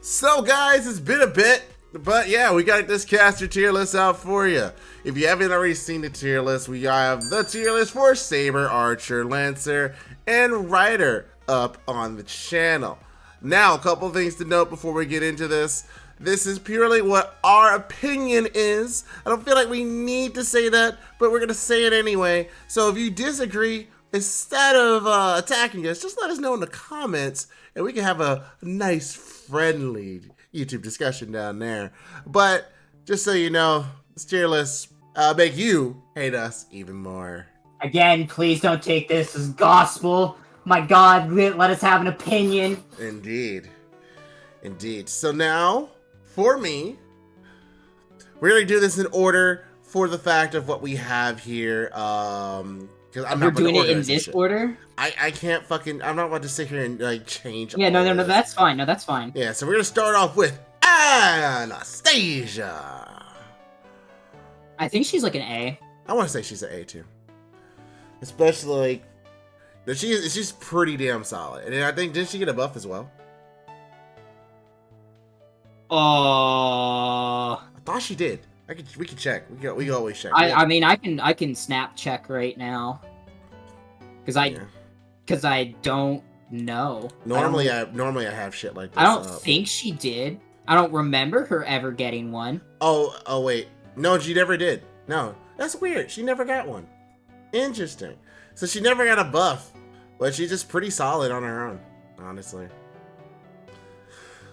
So guys, it's been a bit, but yeah, we got this caster tier list out for you. If you haven't already seen the tier list, we have the tier list for Saber, Archer, Lancer, and Rider up on the channel. Now, a couple things to note before we get into this. This is purely what our opinion is. I don't feel like we need to say that, but we're going to say it anyway. So if you disagree, instead of attacking us, just let us know in the comments, and we can have a nice, friendly YouTube discussion down there. But just so you know, this tier list make you hate us even more. Again, please don't take this as gospel. My God, let us have an opinion. Indeed. Indeed. So now, for me, we're going to do this in order for the fact of what we have here. We're doing it in this order? I can't fucking, I'm not about to sit here and like change. Yeah, no, that's fine. No, that's fine. Yeah, so we're going to start off with Anastasia. I think she's like an A. I want to say she's an A too. Especially like, she's pretty damn solid. And I think, didn't she get a buff as well? I thought she did. We can check. We can always check. I mean, I can snap check right now. Cause I don't know. Normally I have shit like this. I don't think she did. I don't remember her ever getting one. Oh wait. No, she never did. No. That's weird. She never got one. Interesting. So she never got a buff, but she's just pretty solid on her own, honestly.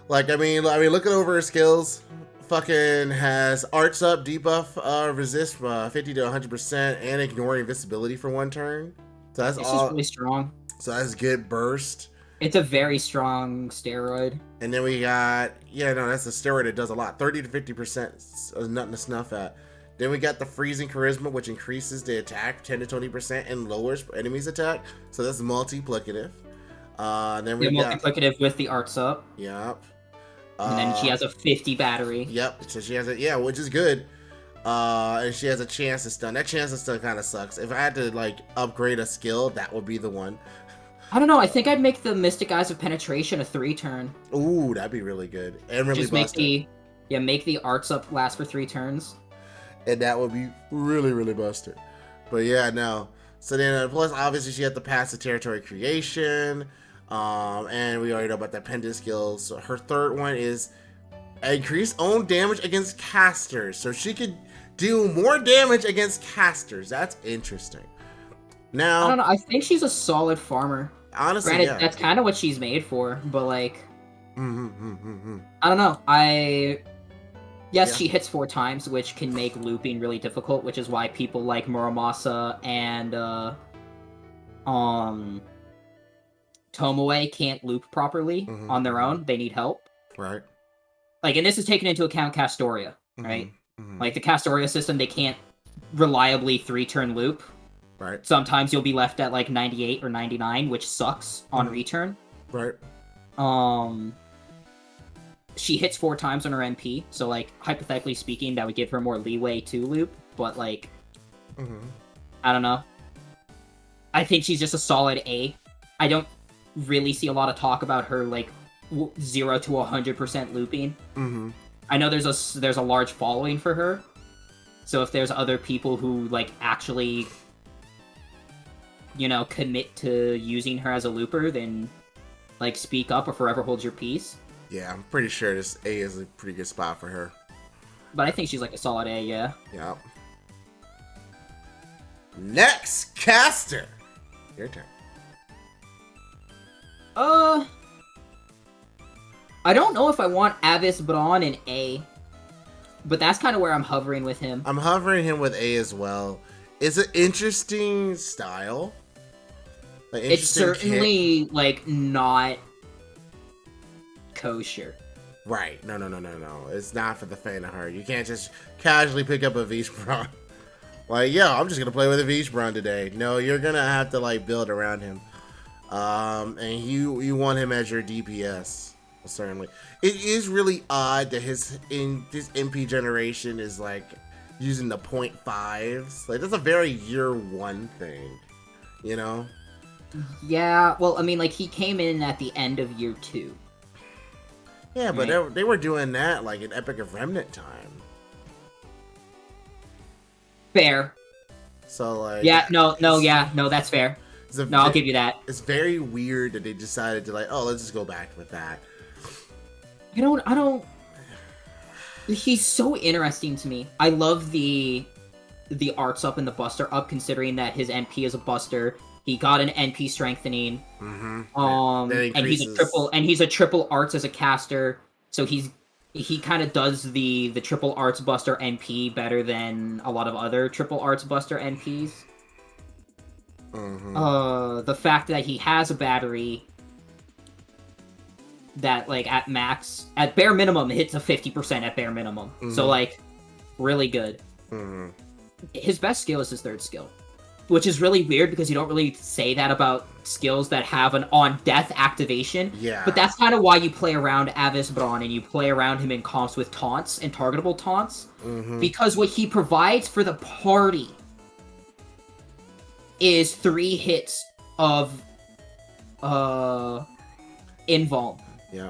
Like, I mean, looking over her skills, fucking has arts up, debuff, resist 50 to 100%, and ignoring invisibility for one turn. So that's all. Really strong. So that's good burst. It's a very strong steroid. And then we got, that's a steroid that does a lot. 30 to 50%, nothing to snuff at. Then we got the freezing charisma, which increases the attack 10 to 20% and lowers enemies' attack. So that's multiplicative. Then we got multiplicative with the arts up. Yep. And then she has a 50 battery. Yep. So she has which is good. And she has a chance to stun. That chance to stun kind of sucks. If I had to like upgrade a skill, that would be the one. I don't know. I think I'd make the Mystic Eyes of Penetration a 3-turn. Ooh, that'd be really good. And really just make the arts up last for 3 turns. And that would be really, really busted. But yeah, no. So then, plus, obviously, she had the passive territory creation. And we already know about that pendant skills. So her third one is increase own damage against casters. So she could do more damage against casters. That's interesting. Now, I don't know. I think she's a solid farmer. Honestly, granted, yeah. That's kind of what she's made for. But like, I don't know. Yes, she hits 4 times, which can make looping really difficult, which is why people like Muramasa and Tomoe can't loop properly on their own. They need help. Right. Like, and this is taken into account Castoria, right? Like, the Castoria system, they can't reliably 3-turn loop. Right. Sometimes you'll be left at, like, 98 or 99, which sucks on return. Right. She hits 4 times on her MP, so, like, hypothetically speaking, that would give her more leeway to loop, but, like, I don't know. I think she's just a solid A. I don't really see a lot of talk about her, like, 0 to 100% looping. I know there's a large following for her, so if there's other people who, like, actually, commit to using her as a looper, then, like, speak up or forever hold your peace. Yeah, I'm pretty sure this A is a pretty good spot for her. But I think she's like a solid A, yeah. Yep. Next, caster. Your turn. I don't know if I want Avicebron in A, but that's kind of where I'm hovering with him. I'm hovering him with A as well. It's an interesting style. It's certainly, like, not kosher. Right. No. It's not for the faint of heart. You can't just casually pick up a Avicebron. Like, I'm just gonna play with a Avicebron today. No, you're gonna have to, like, build around him. And you want him as your DPS, certainly. It is really odd that his MP generation is, like, using the 0.5s. Like, that's a very year 1 thing, Yeah, well, I mean, like, he came in at the end of year 2. Yeah, but Right. they were doing that like in Epic of Remnant time. Fair. So like Yeah, no, that's fair. No, I'll give you that. It's very weird that they decided to like, oh, let's just go back with that. I don't. He's so interesting to me. I love the arts up and the buster up, considering that his NP is a buster. He got an NP strengthening. And he's a triple arts as a caster. So he kind of does the triple arts buster NP better than a lot of other triple arts buster NPs. The fact that he has a battery that, like, at bare minimum, hits a 50% at bare minimum. So, like, really good. His best skill is his third skill, which is really weird because you don't really say that about skills that have an on-death activation. Yeah. But that's kind of why you play around Avicebron and you play around him in comps with taunts and targetable taunts. Because what he provides for the party is 3 hits of invuln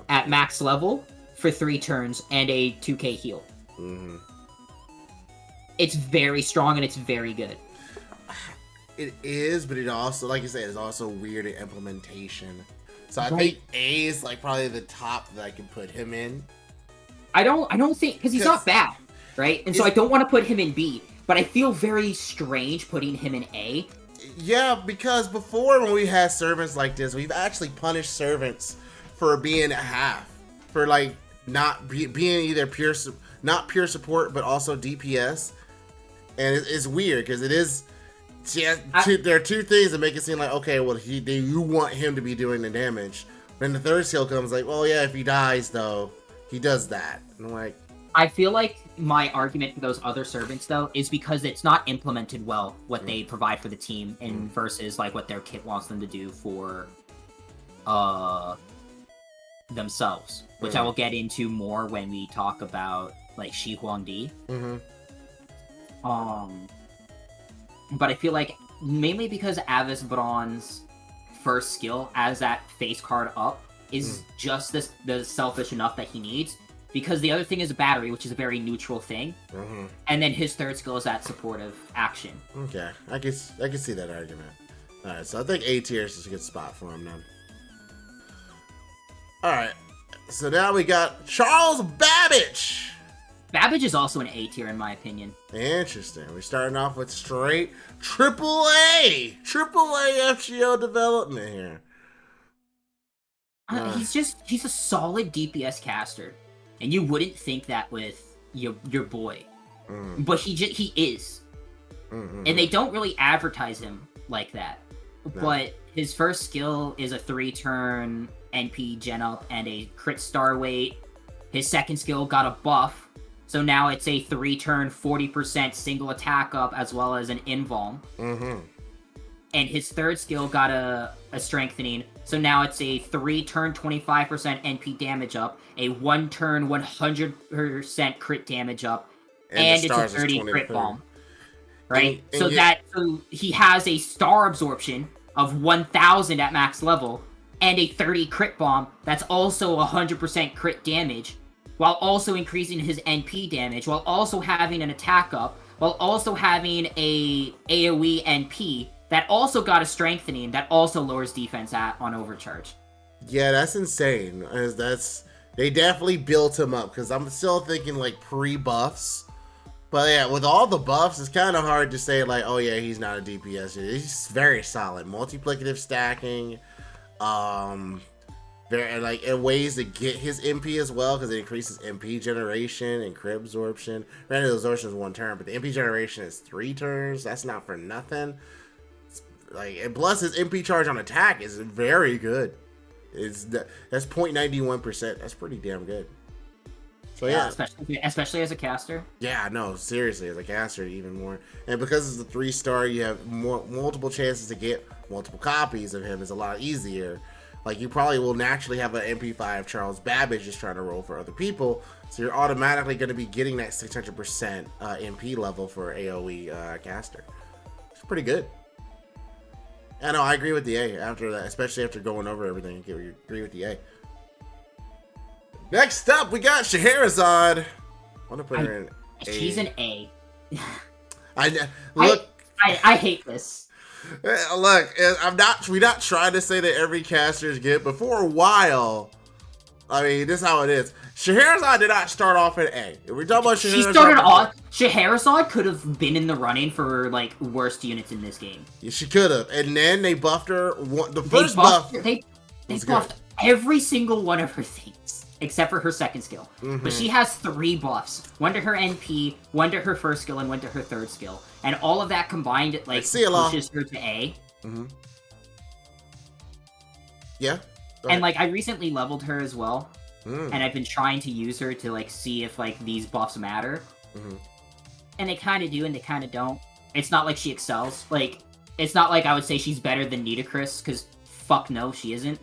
at max level for 3 turns and a 2k heal. It's very strong and it's very good. It is, but it also, like you said, is also weird in implementation. So I think A is like probably the top that I can put him in. I don't think, because he's not bad, right? And so I don't want to put him in B, but I feel very strange putting him in A. Yeah, because before when we had servants like this, we've actually punished servants for being a half, for like not being either not pure support, but also DPS. And it's weird because it is. Yeah, there are 2 things that make it seem like, okay, well, you want him to be doing the damage. Then the third skill comes like, well, yeah, if he dies though, he does that. And I'm like, I feel like my argument for those other servants though is because it's not implemented well what they provide for the team and versus like what their kit wants them to do for themselves, which I will get into more when we talk about like Shi Huangdi. But I feel like mainly because Avicebron's first skill as that face card up is just the selfish enough that he needs, because the other thing is a battery, which is a very neutral thing, and then his third skill is that supportive action. Okay, I can see that argument. All right, so I think A tier is just a good spot for him then. All right, so now we got Charles Babbage. Babbage is also an A tier in my opinion. Interesting. We're starting off with straight AAA FGO development here. He's a solid DPS caster, and you wouldn't think that with your boy, but he is, and they don't really advertise him like that. No. But his first skill is a 3-turn NP gen up and a crit star weight. His second skill got a buff. So now it's a 3-turn 40% single attack up as well as an invuln. And his third skill got a strengthening. So now it's a 3-turn 25% NP damage up, a 1-turn 100% crit damage up, and it's a 30 crit bomb. Right? So he has a star absorption of 1000 at max level and a 30 crit bomb that's also 100% crit damage, while also increasing his NP damage, while also having an attack up, while also having a AoE NP that also got a strengthening that also lowers defense on overcharge. Yeah, that's insane. They definitely built him up, because I'm still thinking like pre-buffs. But yeah, with all the buffs, it's kind of hard to say like, oh yeah, he's not a DPS. He's very solid. Multiplicative stacking. And ways to get his MP as well, because it increases MP generation and crit absorption. Granted, the absorption is 1 turn, but the MP generation is 3 turns. That's not for nothing. And plus his MP charge on attack is very good. That's 0.91%. That's pretty damn good. So yeah, especially as a caster. Yeah, no, seriously, as a caster, even more. And because it's a 3-star, you have multiple chances to get multiple copies of him. Is a lot easier. Like, you probably will naturally have an MP5 Charles Babbage just trying to roll for other people, so you're automatically going to be getting that 600% MP level for AoE caster. It's pretty good. I know, I agree with the A after that, especially after going over everything. I agree with the A. Next up, we got Scheherazade. I want to put her in A. She's an A. Look. I hate this. Look, we're not trying to say that every caster is good, but for a while, I mean, this is how it is. Scheherazade did not start off at A. If we're talking about Scheherazade, she started off. Scheherazade could have been in the running for like worst units in this game. Yeah, she could have, and then they buffed her. The first buff. They buffed every single one of her things except for her second skill. Mm-hmm. But she has 3 buffs: one to her NP, one to her first skill, and one to her third skill. And all of that combined, like, pushes her to A. Mm-hmm. Yeah. And like, I recently leveled her as well. And I've been trying to use her to, like, see if, like, these buffs matter. And they kind of do, and they kind of don't. It's not like she excels. Like, it's not like I would say she's better than Nitocris, because fuck no, she isn't.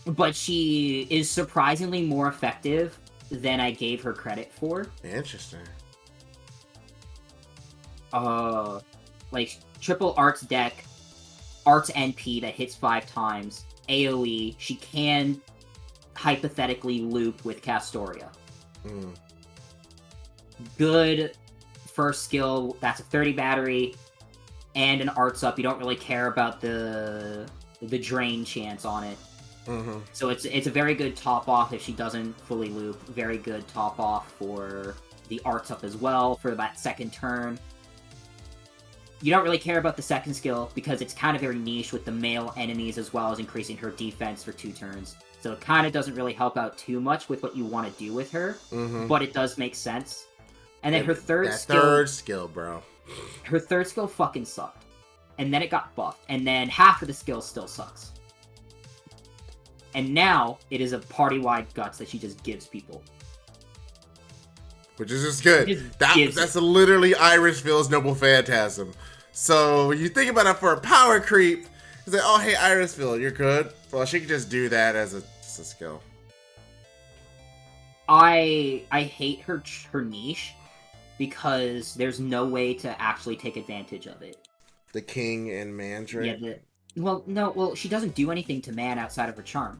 But she is surprisingly more effective than I gave her credit for. Interesting. Like, triple arts deck, arts NP that hits 5 times, AoE, she can hypothetically loop with Castoria. Good first skill, that's a 30 battery, and an arts up. You don't really care about the drain chance on it. So it's a very good top off if she doesn't fully loop. Very good top off for the arts up as well for that second turn. You don't really care about the second skill because it's kind of very niche with the male enemies as well as increasing her defense for 2 turns. So it kind of doesn't really help out too much with what you want to do with her, but it does make sense. And then her third skill, bro. Her third skill fucking sucked. And then it got buffed. And then half of the skill still sucks. And now it is a party-wide guts that she just gives people. Which is just good. That's literally Irisviel's Noble Phantasm. So when you think about it for a power creep, it's like, oh hey Irisviel, you're good. Well, she can just do that as a skill. I hate her niche because there's no way to actually take advantage of it. The king and man trait? Yeah, well, she doesn't do anything to man outside of her charm.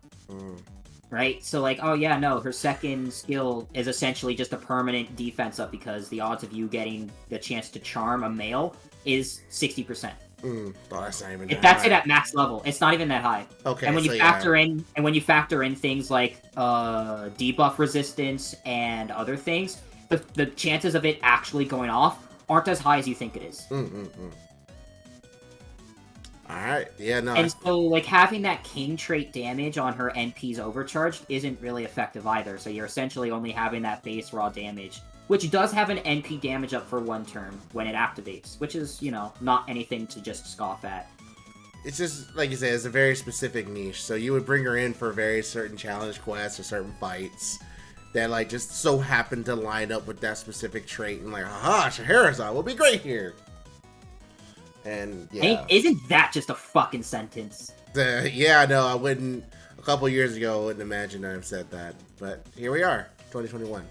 Right? So, like, oh yeah, no, her second skill is essentially just a permanent defense up because the odds of you getting the chance to charm a male is 60%. That's not even if that's high. It at max level, it's not even that high. Okay. And when you factor in things like debuff resistance and other things, the chances of it actually going off aren't as high as you think it is. Alright, yeah, no. And so, like, having that king trait damage on her NP's overcharged isn't really effective either, so you're essentially only having that base raw damage, which does have an NP damage up for 1 turn when it activates, which is, you know, not anything to just scoff at. It's just, like you said, it's a very specific niche, so you would bring her in for very certain challenge quests or certain fights that, like, just so happen to line up with that specific trait, and like, haha, Scheherazade will be great here! And yeah, isn't that just a fucking sentence? Yeah, no, I wouldn't. A couple years ago, I wouldn't imagine I've said that, but here we are, 2021.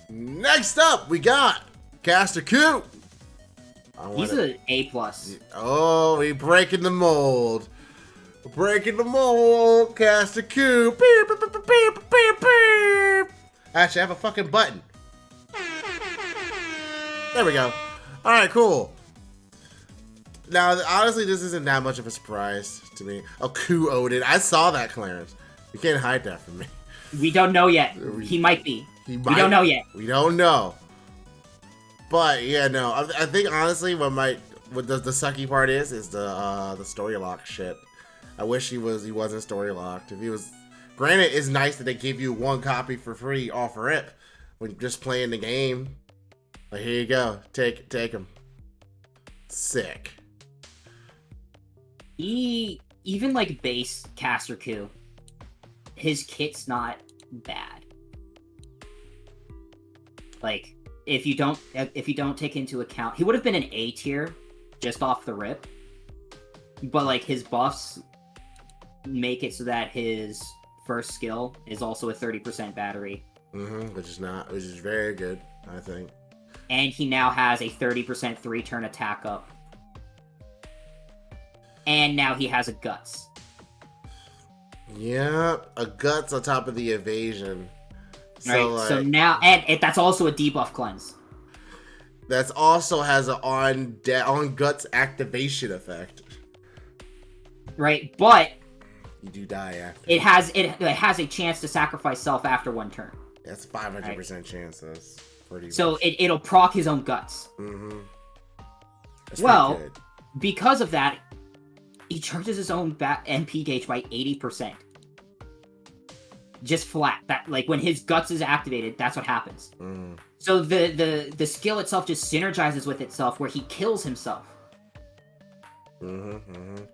Next up, we got Caster Cu. He's an A+. Oh, we breaking the mold. Breaking the mold, Caster Cu. Actually, I have a fucking button. There we go. All right, cool. Now, honestly, this isn't that much of a surprise to me. Oh, Cu Odin. I saw that, Clarence. You can't hide that from me. We don't know yet. He might be. We don't know yet. We don't know. But, yeah, no. I think, honestly, what the sucky part is the story lock shit. I wish he wasn't story locked. If he was... Granted, it's nice that they give you 1 copy for free off rip when just playing the game. Like, here you go. Take him. Sick. Even like base Caster Cu, his kit's not bad. Like, if you don't take into account, he would have been an A tier just off the rip. But like his buffs make it so that his first skill is also a 30% battery. Which is very good, I think. And he now has a 30% 3-turn attack up. And now he has a guts. Yep, a guts on top of the evasion. So, so now, and that's also a debuff cleanse. That also has an on guts activation effect. Right, but you do die after. It has a chance to sacrifice self after one turn. That's 500% chance. That's pretty. So it'll proc his own guts. Mm-hmm. Well, because of that, he charges his own MP gauge by 80%. Just flat. That like when his guts is activated, that's what happens. Mm. So the skill itself just synergizes with itself, where he kills himself. Mm-hmm. Mm-hmm.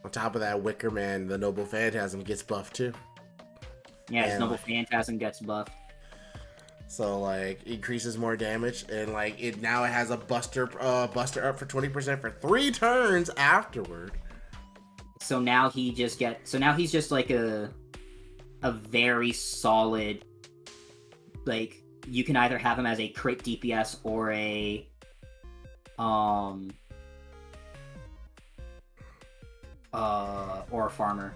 On top of that, Wicker Man, the Noble Phantasm, gets buffed too. Yeah, his Noble Phantasm gets buffed. So like increases more damage, and like it has a buster up for 20% for 3 turns afterward. So now he's just like a very solid, like, you can either have him as a crit DPS or a farmer.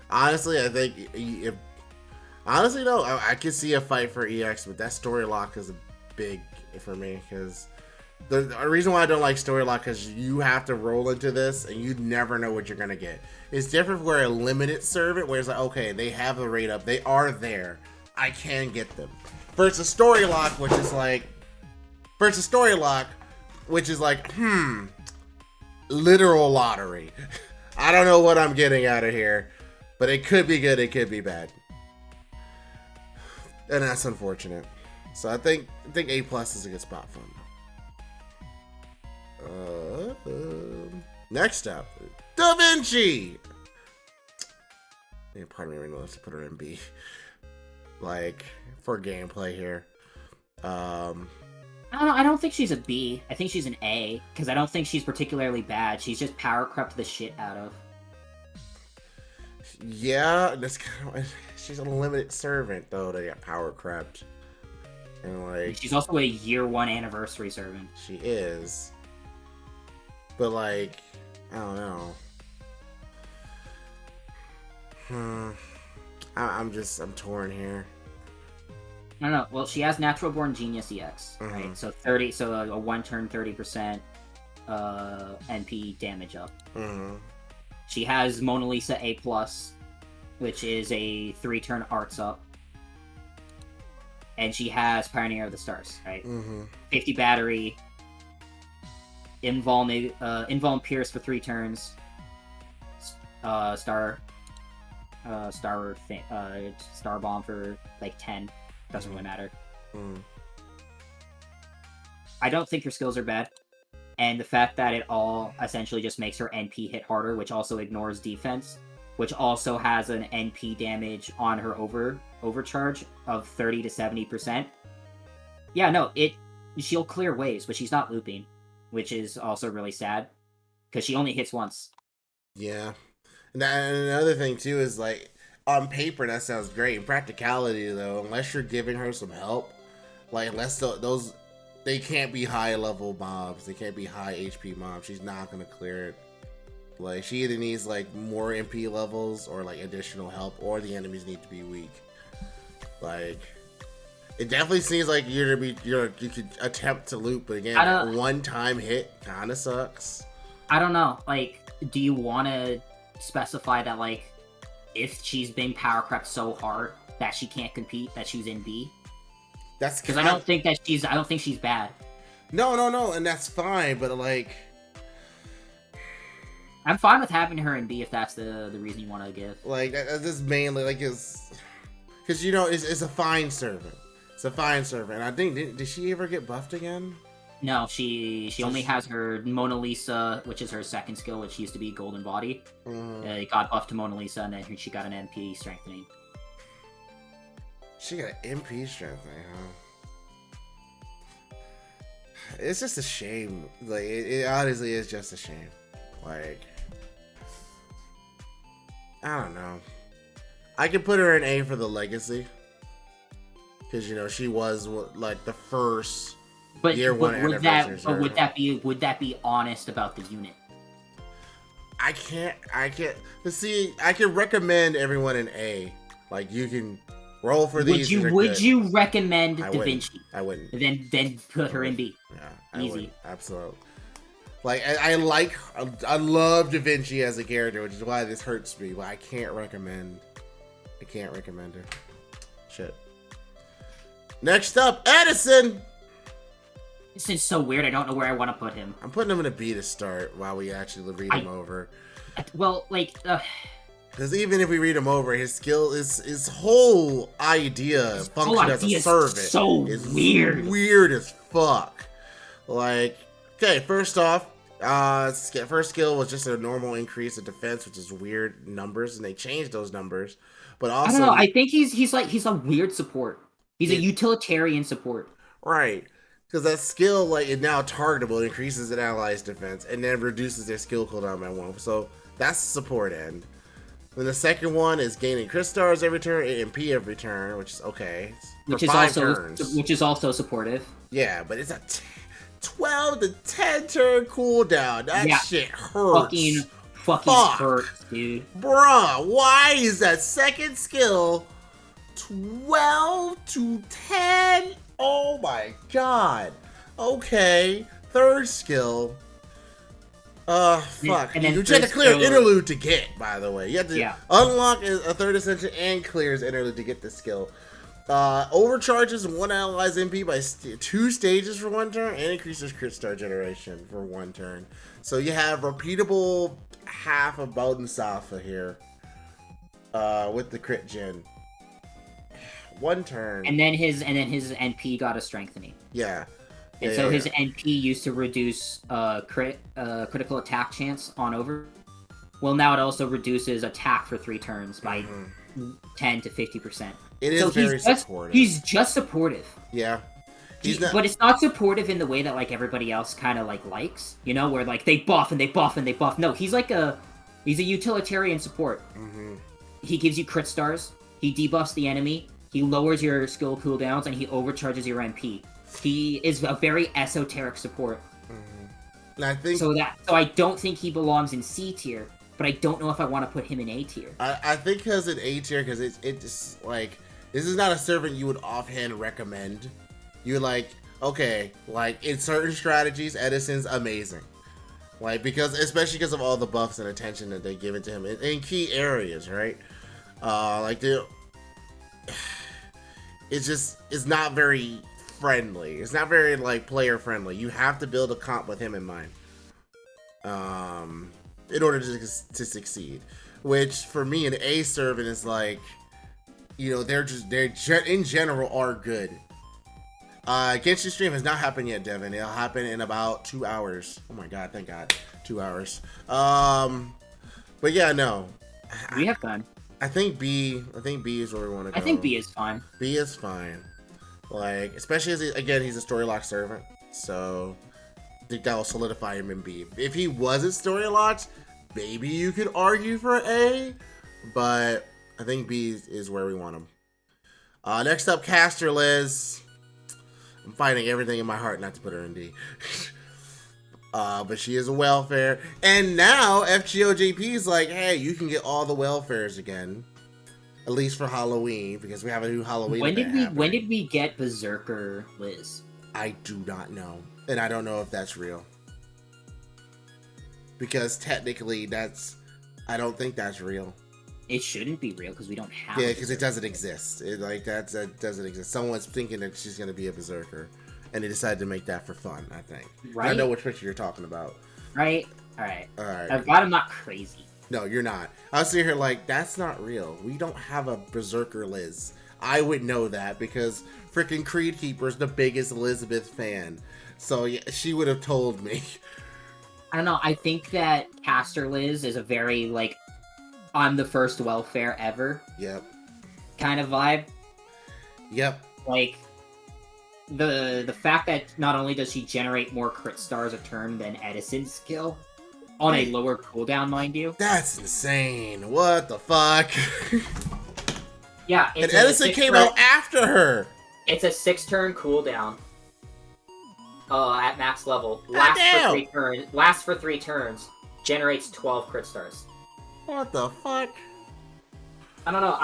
Honestly, I think I could see a fight for EX, but that story lock is big for me, because the reason why I don't like story lock is you have to roll into this and you never know what you're gonna get. It's different for a limited servant where it's like, okay, they have the rate up, they are there, I can get them. Versus story lock, which is like literal lottery. I don't know what I'm getting out of here, but it could be good, it could be bad. And that's unfortunate. So I think A+ is a good spot for him. Next up, Da Vinci. Pardon me, right now, let's put her in B. Like, for gameplay here. I don't know, I don't think she's a B. I think she's an A, because I don't think she's particularly bad. She's just power crept the shit out of. Yeah, that's kind of, she's a limited servant though to get power crept. And like, she's also a year 1 anniversary servant. She is. But like, I don't know. I'm torn here. I don't know. Well, she has Natural Born Genius EX, right? So a 1 turn 30% NP damage up. She has Mona Lisa A+, which is a 3 turn arts up. And she has Pioneer of the Stars, right? 50 battery, Invuln Pierce for 3 turns, Star Bomb for like 10. Doesn't really matter. I don't think her skills are bad. And the fact that it all essentially just makes her NP hit harder, which also ignores defense, which also has an NP damage on her overcharge of 30 to 70%. Yeah, no, she'll clear waves, but she's not looping, which is also really sad, because she only hits once. Yeah. And another thing, too, is like, on paper, that sounds great. In practicality, though, unless you're giving her some help, like, unless those, they can't be high-level mobs. They can't be high HP mobs. She's not going to clear it. Like, she either needs, like, more MP levels or, like, additional help, or the enemies need to be weak. Like, it definitely seems like you could attempt to loop, but again, that one-time hit kind of sucks. I don't know. Like, do you want to specify that, like, if she's been power crept so hard that she can't compete, that she's in B? That's because I don't think she's bad. No, and that's fine. But like, I'm fine with having her in B if that's the reason you want to give. Like, this is mainly like because it's a fine servant. It's a fine servant. And I think did she ever get buffed again? No, she only has her Mona Lisa, which is her second skill, which used to be Golden Body. It got buffed to Mona Lisa, and then she got an MP strengthening. She got an MP strengthening, huh? It's just a shame. Like, it honestly is just a shame. Like, I don't know. I could put her in A for the legacy, because she was like the first. But would that be honest about the unit? I can't. Let's see. I can recommend everyone an A. Like you can roll for these. Would you recommend Da Vinci? I wouldn't. Then put her in B. Yeah, easy. Absolutely. Like I love Da Vinci as a character, which is why this hurts me. But I can't recommend her. Shit. Next up, Edison. This is so weird. I don't know where I want to put him. I'm putting him in a B to start while we actually read him over. Well, like, because even if we read him over, his skill his whole idea function as a servant is weird. Weird as fuck. Like, okay, first off, first skill was just a normal increase of defense, which is weird numbers, and they changed those numbers. But also, I don't know. I think he's a weird support. He's a utilitarian support. Right. Because that skill, like, is now targetable. It increases an ally's defense and then reduces their skill cooldown by 1. So that's the support end. Then the second one is gaining crit stars every turn, AMP every turn, which is okay. Which is also supportive. Yeah, but it's a 12 to 10 turn cooldown. That shit hurts. Fucking hurts, dude. Bruh, why is that second skill 12 to 10? Oh my god. Okay. Third skill. Fuck. You have to clear interlude to get, by the way. You have to unlock a third ascension and clears interlude to get this skill. Overcharges one ally's MP by 2 stages for 1 turn and increases crit star generation for 1 turn. So you have repeatable half of Bowden Safa here. With the crit gen. 1 turn. And then his NP got a strengthening. Yeah. And so his NP used to reduce critical attack chance on over. Well, now it also reduces attack for 3 turns by 10 to 50%. It is very supportive. He's just supportive. Yeah. But it's not supportive in the way that like everybody else kind of likes, you know, where like they buff and they buff and they buff. No, he's a utilitarian support. Mm-hmm. He gives you crit stars. He debuffs the enemy. He lowers your skill cooldowns and he overcharges your MP. He is a very esoteric support. Mm-hmm. And I think so I don't think he belongs in C tier, but I don't know if I want to put him in A tier. I think because in A tier, because it's like this is not a servant you would offhand recommend. You're like, okay, like in certain strategies, Edison's amazing. Like especially because of all the buffs and attention that they give it to him in key areas, right? It's not very friendly. It's not very like player friendly. You have to build a comp with him in mind, in order to succeed. Which for me, an A servant is like, you know, they're in general are good. Genshin stream has not happened yet, Devin. It'll happen in about 2 hours. Oh my god, thank god, 2 hours. But yeah, no. We have fun. I think B is where we want to go. I think B is fine. B is fine. Like, especially as he's a story lock servant, so I think that will solidify him in B. If he wasn't story locked, maybe you could argue for A, but I think B is where we want him. Next up, Caster Liz. I'm fighting everything in my heart not to put her in D. But she is a welfare. And now FGOJP is like, hey, you can get all the welfares again. At least for Halloween, because we have a new Halloween event when did we get Berserker Liz? I do not know. And I don't know if that's real. Because technically I don't think that's real. It shouldn't be real because we don't have it. Yeah, because it doesn't exist. That doesn't exist. Someone's thinking that she's going to be a Berserker. And they decided to make that for fun, I think. Right? I know which picture you're talking about. Right? Alright. I'm glad I'm not crazy. No, you're not. I was sitting here like, that's not real. We don't have a Berserker Liz. I would know that because freaking Creed Keeper's the biggest Elizabeth fan. So yeah, she would have told me. I don't know. I think that Caster Liz is a very, like, I'm the first welfare ever. Yep. Kind of vibe. Yep. Like, the fact that not only does she generate more crit stars a turn than Edison's skill, on a lower cooldown, mind you. That's insane. What the fuck? Yeah, and Edison came out after her. It's a 6-turn cooldown. At max level. Lasts for 3 turns. generates 12 crit stars. What the fuck? I don't know.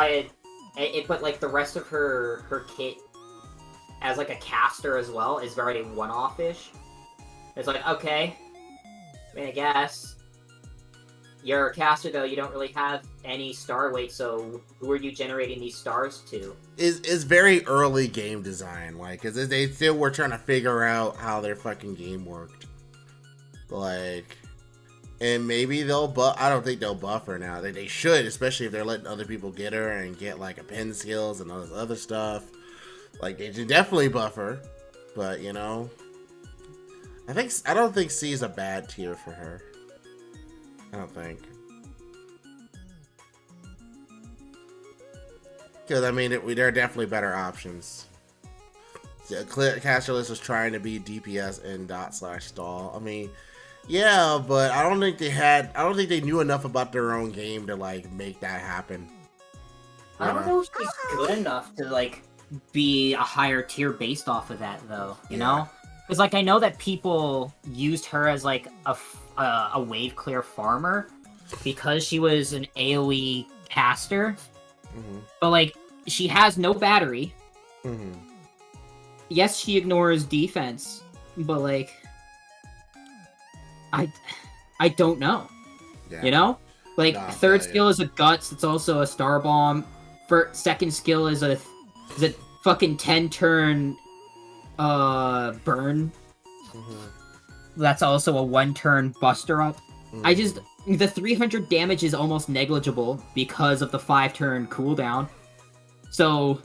But like the rest of her kit as like a caster as well is very one-off-ish. It's like, okay, I mean, I guess you're a caster though. You don't really have any star weight, so who are you generating these stars to? Is very early game design, like, cause they still were trying to figure out how their fucking game worked, like. And maybe they'll buff. I don't think they'll buff her now. They should, especially if they're letting other people get her and get like a pen skills and all this other stuff. Like they should definitely buff her, but you know, I don't think C is a bad tier for her. I don't think, because I mean there are definitely better options. Caster List was trying to be DPS and /stall. I mean. Yeah, but I don't think they knew enough about their own game to like make that happen. I don't know if she's good enough to like be a higher tier based off of that though, you know? Because like I know that people used her as like a wave clear farmer because she was an AoE caster, but like she has no battery. Yes, she ignores defense, but like I don't know. Yeah. You know? Like, third skill is a guts, it's also a star bomb. Second skill is a fucking 10-turn burn. That's also a 1-turn buster up. The 300 damage is almost negligible because of the 5-turn cooldown. So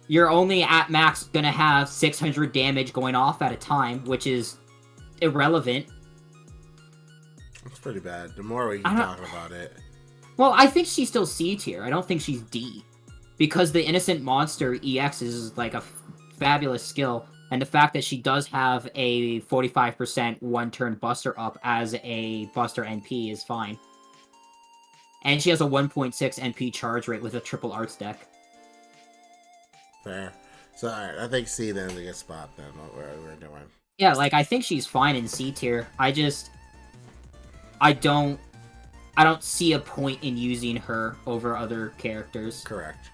you're only at max gonna have 600 damage going off at a time, which is irrelevant. It's pretty bad. The more we keep talking about it. Well, I think she's still C tier. I don't think she's D. Because the Innocent Monster EX is like a fabulous skill. And the fact that she does have a 45% 1-turn buster up as a buster NP is fine. And she has a 1.6 NP charge rate with a triple arts deck. Fair. So, alright, I think C then is a good spot then. What we're doing. Yeah, like, I think she's fine in C tier. I don't see a point in using her over other characters. Correct.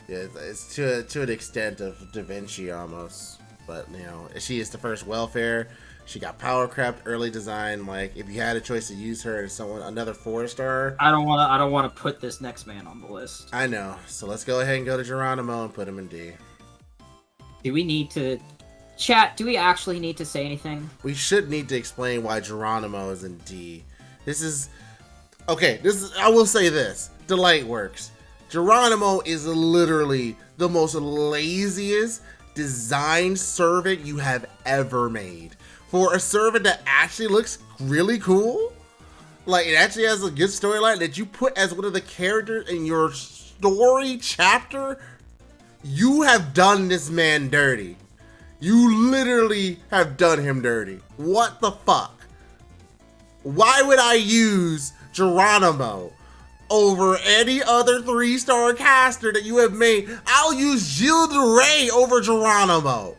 Yeah, it's to an extent of Da Vinci almost, but you know, she is the first welfare. She got power crept, early design. Like if you had a choice to use her as another 4-star. I don't want to put this next man on the list. I know. So let's go ahead and go to Geronimo and put him in D. Do we need to? Chat, do we actually need to say anything? We should need to explain why Geronimo is in D. I will say this. The light works. Geronimo is literally the most laziest design servant you have ever made. For a servant that actually looks really cool, like it actually has a good storyline that you put as one of the characters in your story chapter, you have done this man dirty. You literally have done him dirty. What the fuck? Why would I use Geronimo over any other 3-star caster that you have made? I'll use Gilles de Rais over Geronimo.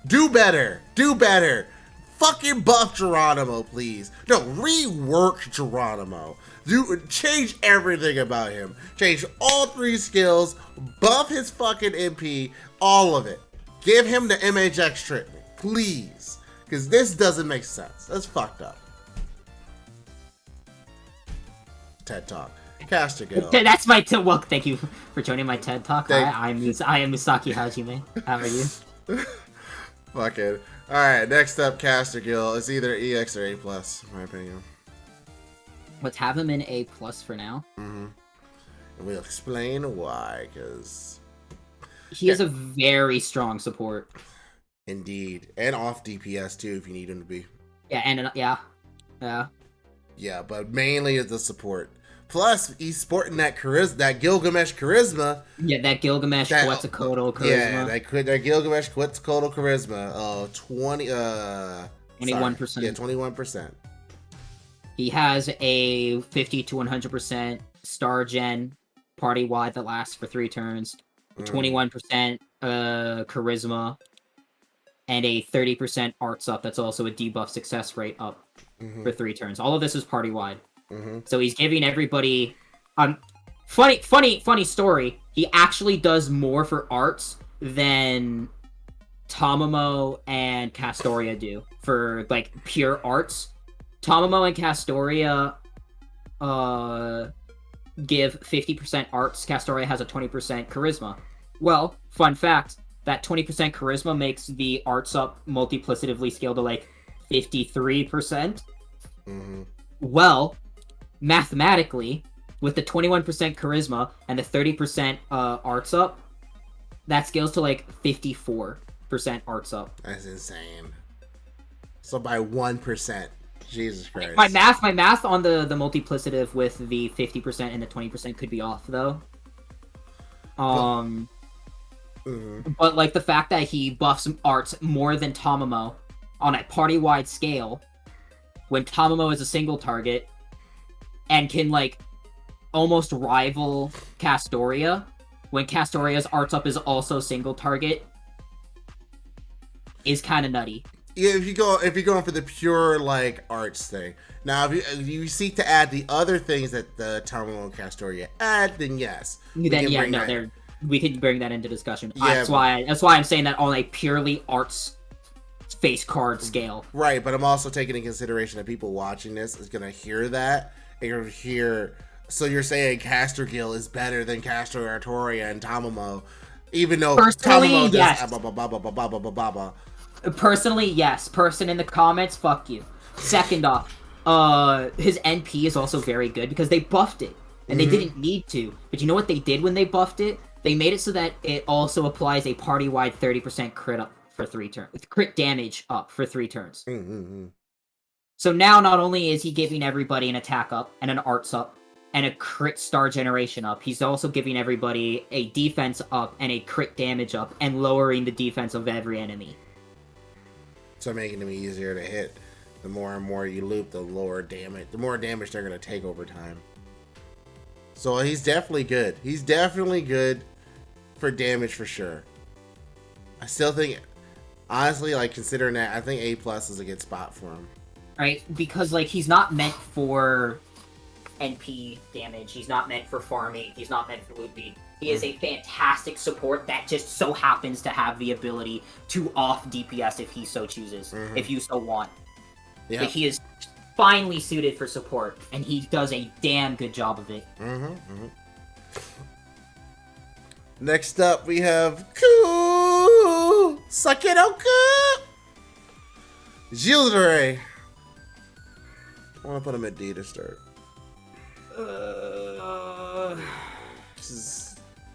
Do better. Do better. Fucking buff Geronimo, please. No, rework Geronimo. Change everything about him. Change all 3 skills. Buff his fucking MP. All of it. Give him the MHX treatment, please. Because this doesn't make sense. That's fucked up. TED Talk. Caster Guild. That's my well, thank you for joining my TED Talk. I am Misaki Hajime. How are you? Fucking. Alright, next up, Caster Guild. It's either EX or A+, in my opinion. Let's have him in A+ for now. And we'll explain why, because... He is a very strong support. Indeed. And off DPS, too, if you need him to be. Yeah, and... Yeah, but mainly is the support. Plus, he's sporting that Gilgamesh charisma. Yeah, that Gilgamesh Quetzalcoatl charisma. Yeah, that Gilgamesh Quetzalcoatl charisma. 21%. Yeah, 21%. He has a 50 to 100% star gen party wide that lasts for 3 turns. 21% charisma. and a 30% arts up that's also a debuff success rate up for 3 turns. All of this is party-wide. So he's giving everybody... funny story, he actually does more for arts than Tamamo and Castoria do for, like, pure arts. Tamamo and Castoria give 50% arts. Castoria has a 20% charisma. Well, fun fact, that 20% charisma makes the arts up multiplicatively scale to, like, 53%. Well, mathematically, with the 21% charisma and the 30% arts up, that scales to, like, 54% arts up. That's insane. So by 1%. Jesus Christ. My math on the multiplicative with the 50% and the 20% could be off, though. But, like, the fact that he buffs arts more than Tamamo on a party-wide scale, when Tamamo is a single target, and can, like, almost rival Castoria, when Castoria's arts up is also single target, is kind of nutty. Yeah, if you're going for the pure, like, arts thing. Now, if you seek to add the other things that the Tamamo and Castoria add, then yes. We could bring that into discussion. Yeah, that's why I'm saying that on a purely arts face card scale. Right, but I'm also taking into consideration that people watching this is gonna hear that, and you're gonna hear. So you're saying Castor Gil is better than Castoria and Tamamo, even though Tamamo does Personally, yes. Person in the comments, fuck you. Second off, his NP is also very good because they buffed it. And they didn't need to. But you know what they did when they buffed it? They made it so that it also applies a party-wide 30% crit up for 3 turns. Crit damage up for 3 turns. So now not only is he giving everybody an attack up and an arts up and a crit star generation up, he's also giving everybody a defense up and a crit damage up and lowering the defense of every enemy. So making them easier to hit. The more and more you loop, the lower damage. The more damage they're going to take over time. So he's definitely good. He's definitely good for damage for sure. I still think, honestly, like, considering that, I think A+ is a good spot for him. Right? Because, like, he's not meant for NP damage. He's not meant for farming. He's not meant for looping. He is a fantastic support that just so happens to have the ability to off DPS if he so chooses, if you so want. Yeah. Like, he is finely suited for support, and he does a damn good job of it. Next up, we have Cu Chulainn, Gilles de Rais. I want to put him at D to start.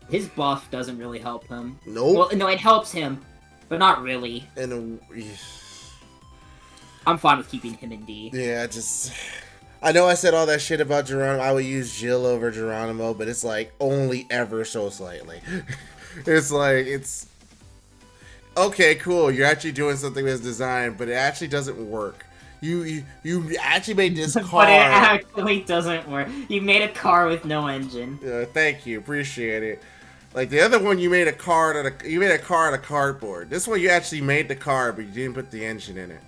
His buff doesn't really help him. Nope. Well, no, it helps him, but not really. I'm fine with keeping him in D. Yeah, I know I said all that shit about Geronimo. I would use Gilles over Geronimo, but it's like only ever so slightly. it's okay, cool. You're actually doing something with his design, but it actually doesn't work. You actually made this car. But it actually doesn't work. You made a car with no engine. Thank you, appreciate it. Like the other one, you made a car out of cardboard. This one, you actually made the car, but you didn't put the engine in it.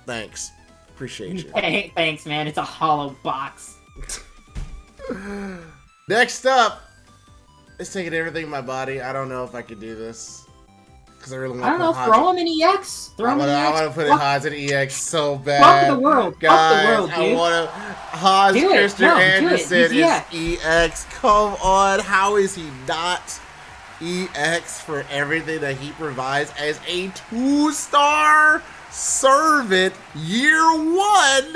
Thanks, appreciate you. Hey, thanks, man. It's a hollow box. Next up, it's taking everything in my body. I don't know if I could do this. Because I really want to put throw him in EX. I want to put Haas in EX so bad. Fuck the world. Guys, Fuck the world, dude. I want to... Haas Christian Andersen is EX. Come on. How is he not EX for everything that he provides as a 2-star servant year 1?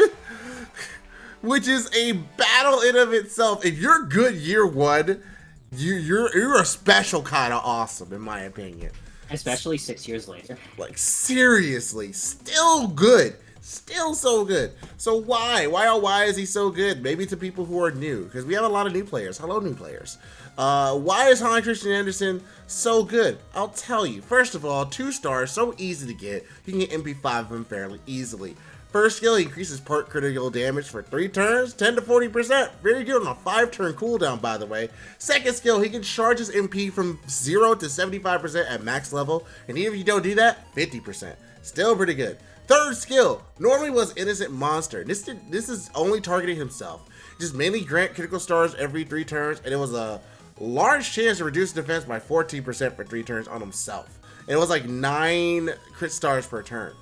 Which is a battle in of itself. If you're good year 1, you're a special kind of awesome, in my opinion. Especially 6 years later. Like, seriously, still good. Still so good. So why is he so good? Maybe to people who are new, because we have a lot of new players. Hello, new players. Why is Hans Christian Andersen so good? I'll tell you. First of all, 2 stars, so easy to get. You can get MP5 of him fairly easily. First skill, he increases part critical damage for 3 turns, 10 to 40%. Very good on a 5-turn cooldown, by the way. Second skill, he can charge his MP from 0 to 75% at max level, and even if you don't do that, 50%. Still pretty good. Third skill, normally was Innocent Monster. This is only targeting himself. Just mainly grant critical stars every 3 turns, and it was a large chance to reduce defense by 14% for 3 turns on himself. And it was like 9 crit stars per turn.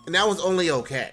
And that was only okay.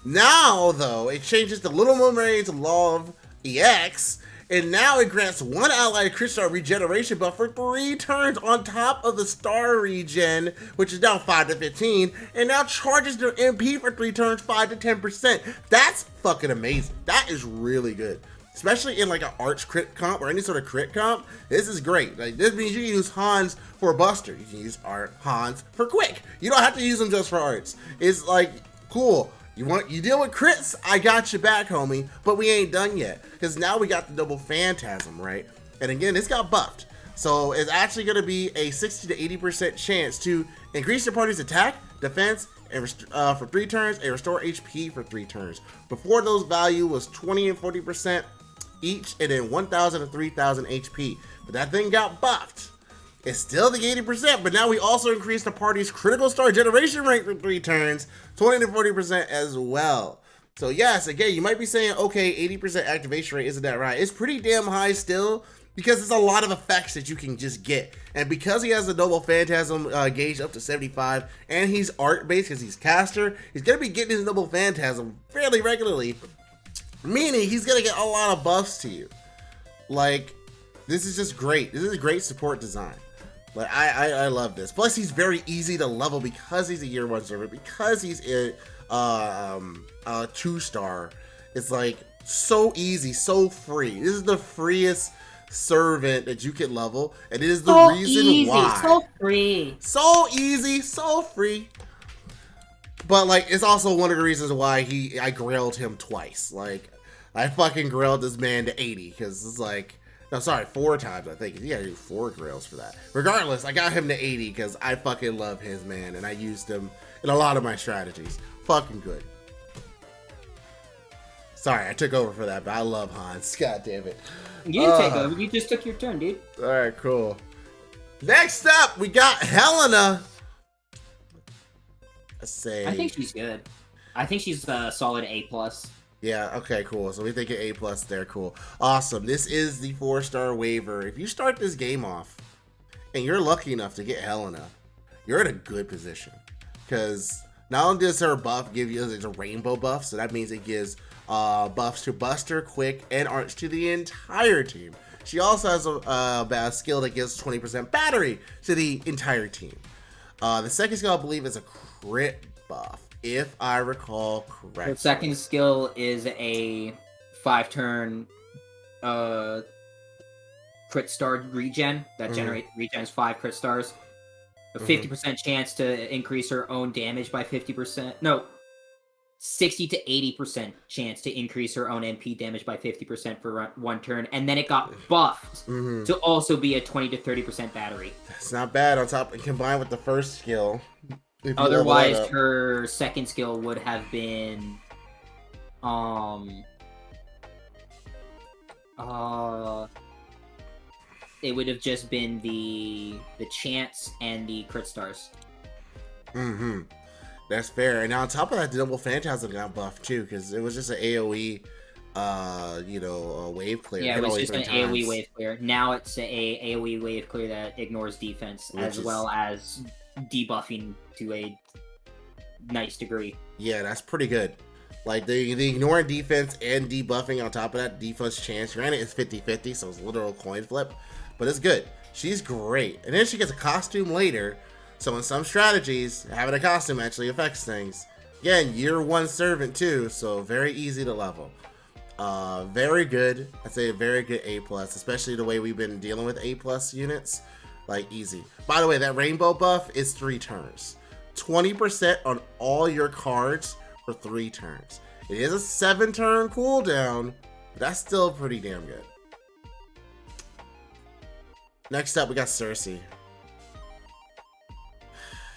Now, though, it changes to Little Mermaid's Law of EX, and now it grants 1 allied crit star regeneration buff for 3 turns on top of the star regen, which is now 5 to 15, and now charges their MP for 3 turns 5 to 10%. That's fucking amazing. That is really good. Especially in like an arch crit comp or any sort of crit comp, this is great. Like, this means you can use Hans for Buster. You can use Hans for Quick. You don't have to use them just for arts. It's like, cool. You deal with crits, I got you back, homie, but we ain't done yet, because now we got the double phantasm, right? And again, this got buffed, so it's actually going to be a 60 to 80% chance to increase your party's attack, defense, and for 3 turns, and restore HP for 3 turns. Before, those value was 20 and 40% each, and then 1,000 and 3,000 HP, but that thing got buffed. It's still the 80%, but now we also increased the party's critical star generation rate for 3 turns, 20 to 40% as well. So yes, again, you might be saying, okay, 80% activation rate, isn't that right? It's pretty damn high still, because there's a lot of effects that you can just get. And because he has the Noble Phantasm gauge up to 75, and he's art-based because he's caster, he's going to be getting his Noble Phantasm fairly regularly, meaning he's going to get a lot of buffs to you. Like, this is just great. This is a great support design. Like, I love this. Plus, he's very easy to level because he's a year 1 servant, because he's a 2-star. It's like so easy, so free. This is the freest servant that you can level, and it is the reason why. So free. So easy, so free. But like, it's also one of the reasons why I grailed him twice. Like, I fucking grailed this man to 80, because it's like, no, sorry, 4 times, I think. You gotta do 4 grails for that. Regardless, I got him to 80 because I fucking love his man, and I used him in a lot of my strategies. Fucking good. Sorry, I took over for that, but I love Hans. God damn it. You didn't take over. You just took your turn, dude. Alright, cool. Next up, we got Helena. Let's say. I think she's good. I think she's a solid A+. Yeah, okay, cool. So we think an A+ there, cool. Awesome. This is the 4-star waiver. If you start this game off and you're lucky enough to get Helena, you're in a good position. Because not only does her buff give you a rainbow buff, so that means it gives buffs to Buster, Quick, and Arch to the entire team. She also has a skill that gives 20% battery to the entire team. The second skill, I believe, is a crit buff, if I recall correctly. Her second skill is a 5-turn crit star regen that regens 5 crit stars. A 50% chance to increase her own damage by 50%. No, 60 to 80% chance to increase her own MP damage by 50% for 1 turn. And then it got buffed to also be a 20 to 30% battery. It's not bad on top, and combined with the first skill. Otherwise, her second skill would have been, it would have just been the chance and the crit stars. That's fair. And on top of that, the Double Phantasm got buffed too, because it was just an AoE, wave clear. Yeah, it was just an AoE wave clear. Now it's a AoE wave clear that ignores defense, as well as debuffing to a nice degree. Yeah, that's pretty good. Like, the ignoring defense and debuffing on top of that, defense chance, granted it's 50-50, so it's a literal coin flip, but it's good. She's great. And then she gets a costume later, so in some strategies, having a costume actually affects things. Again, year 1 servant too, so very easy to level. Very good. I'd say a very good A+, especially the way we've been dealing with A+ units. Like, easy. By the way, that rainbow buff is 3 turns. 20% on all your cards for 3 turns. It is a 7-turn cooldown, but that's still pretty damn good. Next up, we got Circe.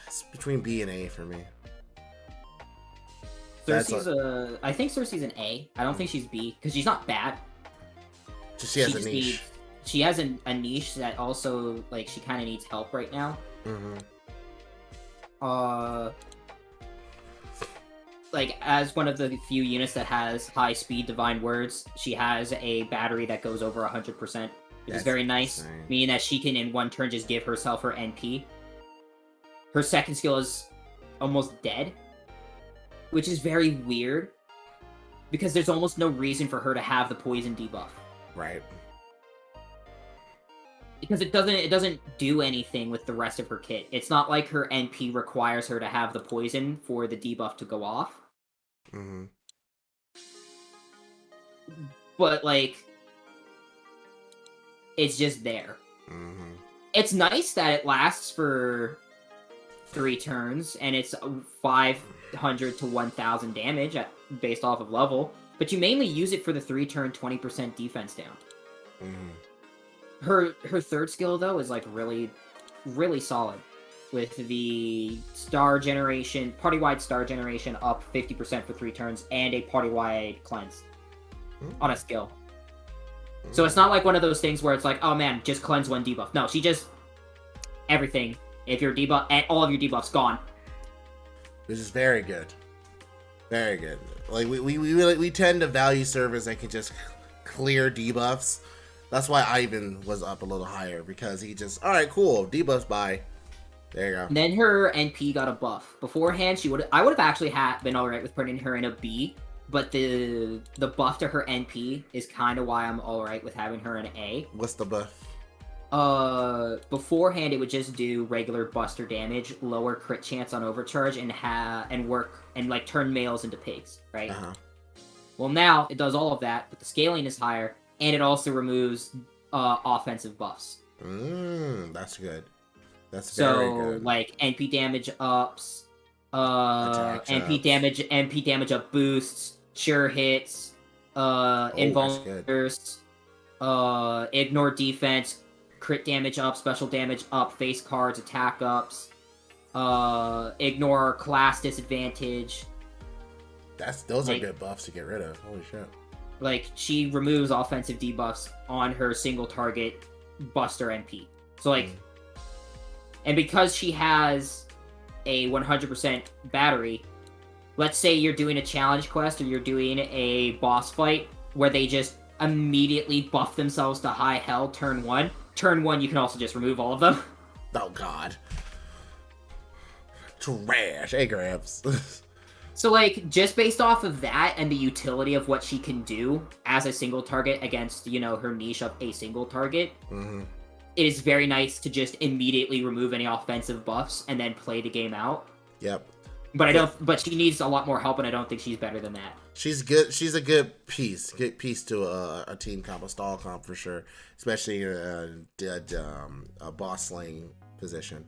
It's between B and A for me. Cersei's I think Cersei's an A. I don't think she's B, because she's not bad. She has a niche. She has a niche that also, like, she kind of needs help right now. Like, as one of the few units that has high-speed divine words, she has a battery that goes over 100%, which is very nice, meaning that she can, in one turn, just give herself her NP. Her second skill is almost dead, which is very weird, because there's almost no reason for her to have the poison debuff. Right. Because it doesn't do anything with the rest of her kit. It's not like her NP requires her to have the poison for the debuff to go off. But, like, it's just there. It's nice that it lasts for 3 turns, and it's 500 to 1,000 damage based off of level, but you mainly use it for the 3-turn 20% defense down. Her third skill, though, is, like, really, really solid. With the star generation, party-wide star generation up 50% for 3 turns, and a party-wide cleanse on a skill. So it's not like one of those things where it's like, oh man, just cleanse 1 debuff. No, she just... everything. If your debuff... and all of your debuffs gone. Which is very good. Very good. Like, we tend to value servers that can just clear debuffs. That's why Ivan was up a little higher, because he just, alright, cool, debuffs, bye. There you go. And then her NP got a buff. Beforehand, I would have actually been alright with putting her in a B, but the buff to her NP is kind of why I'm alright with having her in A. What's the buff? Beforehand, it would just do regular buster damage, lower crit chance on overcharge, and work, and, like, turn males into pigs, right? Well, now, it does all of that, but the scaling is higher, and it also removes offensive buffs. That's good. That's very good. So, like, NP damage ups, NP damage up boosts, sure hits, invulners, ignore defense, crit damage up, special damage up, face cards, attack ups, ignore class disadvantage. Those are good buffs to get rid of. Holy shit. Like, she removes offensive debuffs on her single target buster NP. So, like, and because she has a 100% battery, let's say you're doing a challenge quest or you're doing a boss fight where they just immediately buff themselves to high hell turn 1. Turn 1, you can also just remove all of them. Oh, God. Trash. Hey, Gramps. So, like, just based off of that and the utility of what she can do as a single target against, you know, her niche of a single target, it is very nice to just immediately remove any offensive buffs and then play the game out. Yep. But she needs a lot more help, and I don't think she's better than that. She's good. She's a good piece to a team comp, a stall comp for sure, especially in a boss slaying position.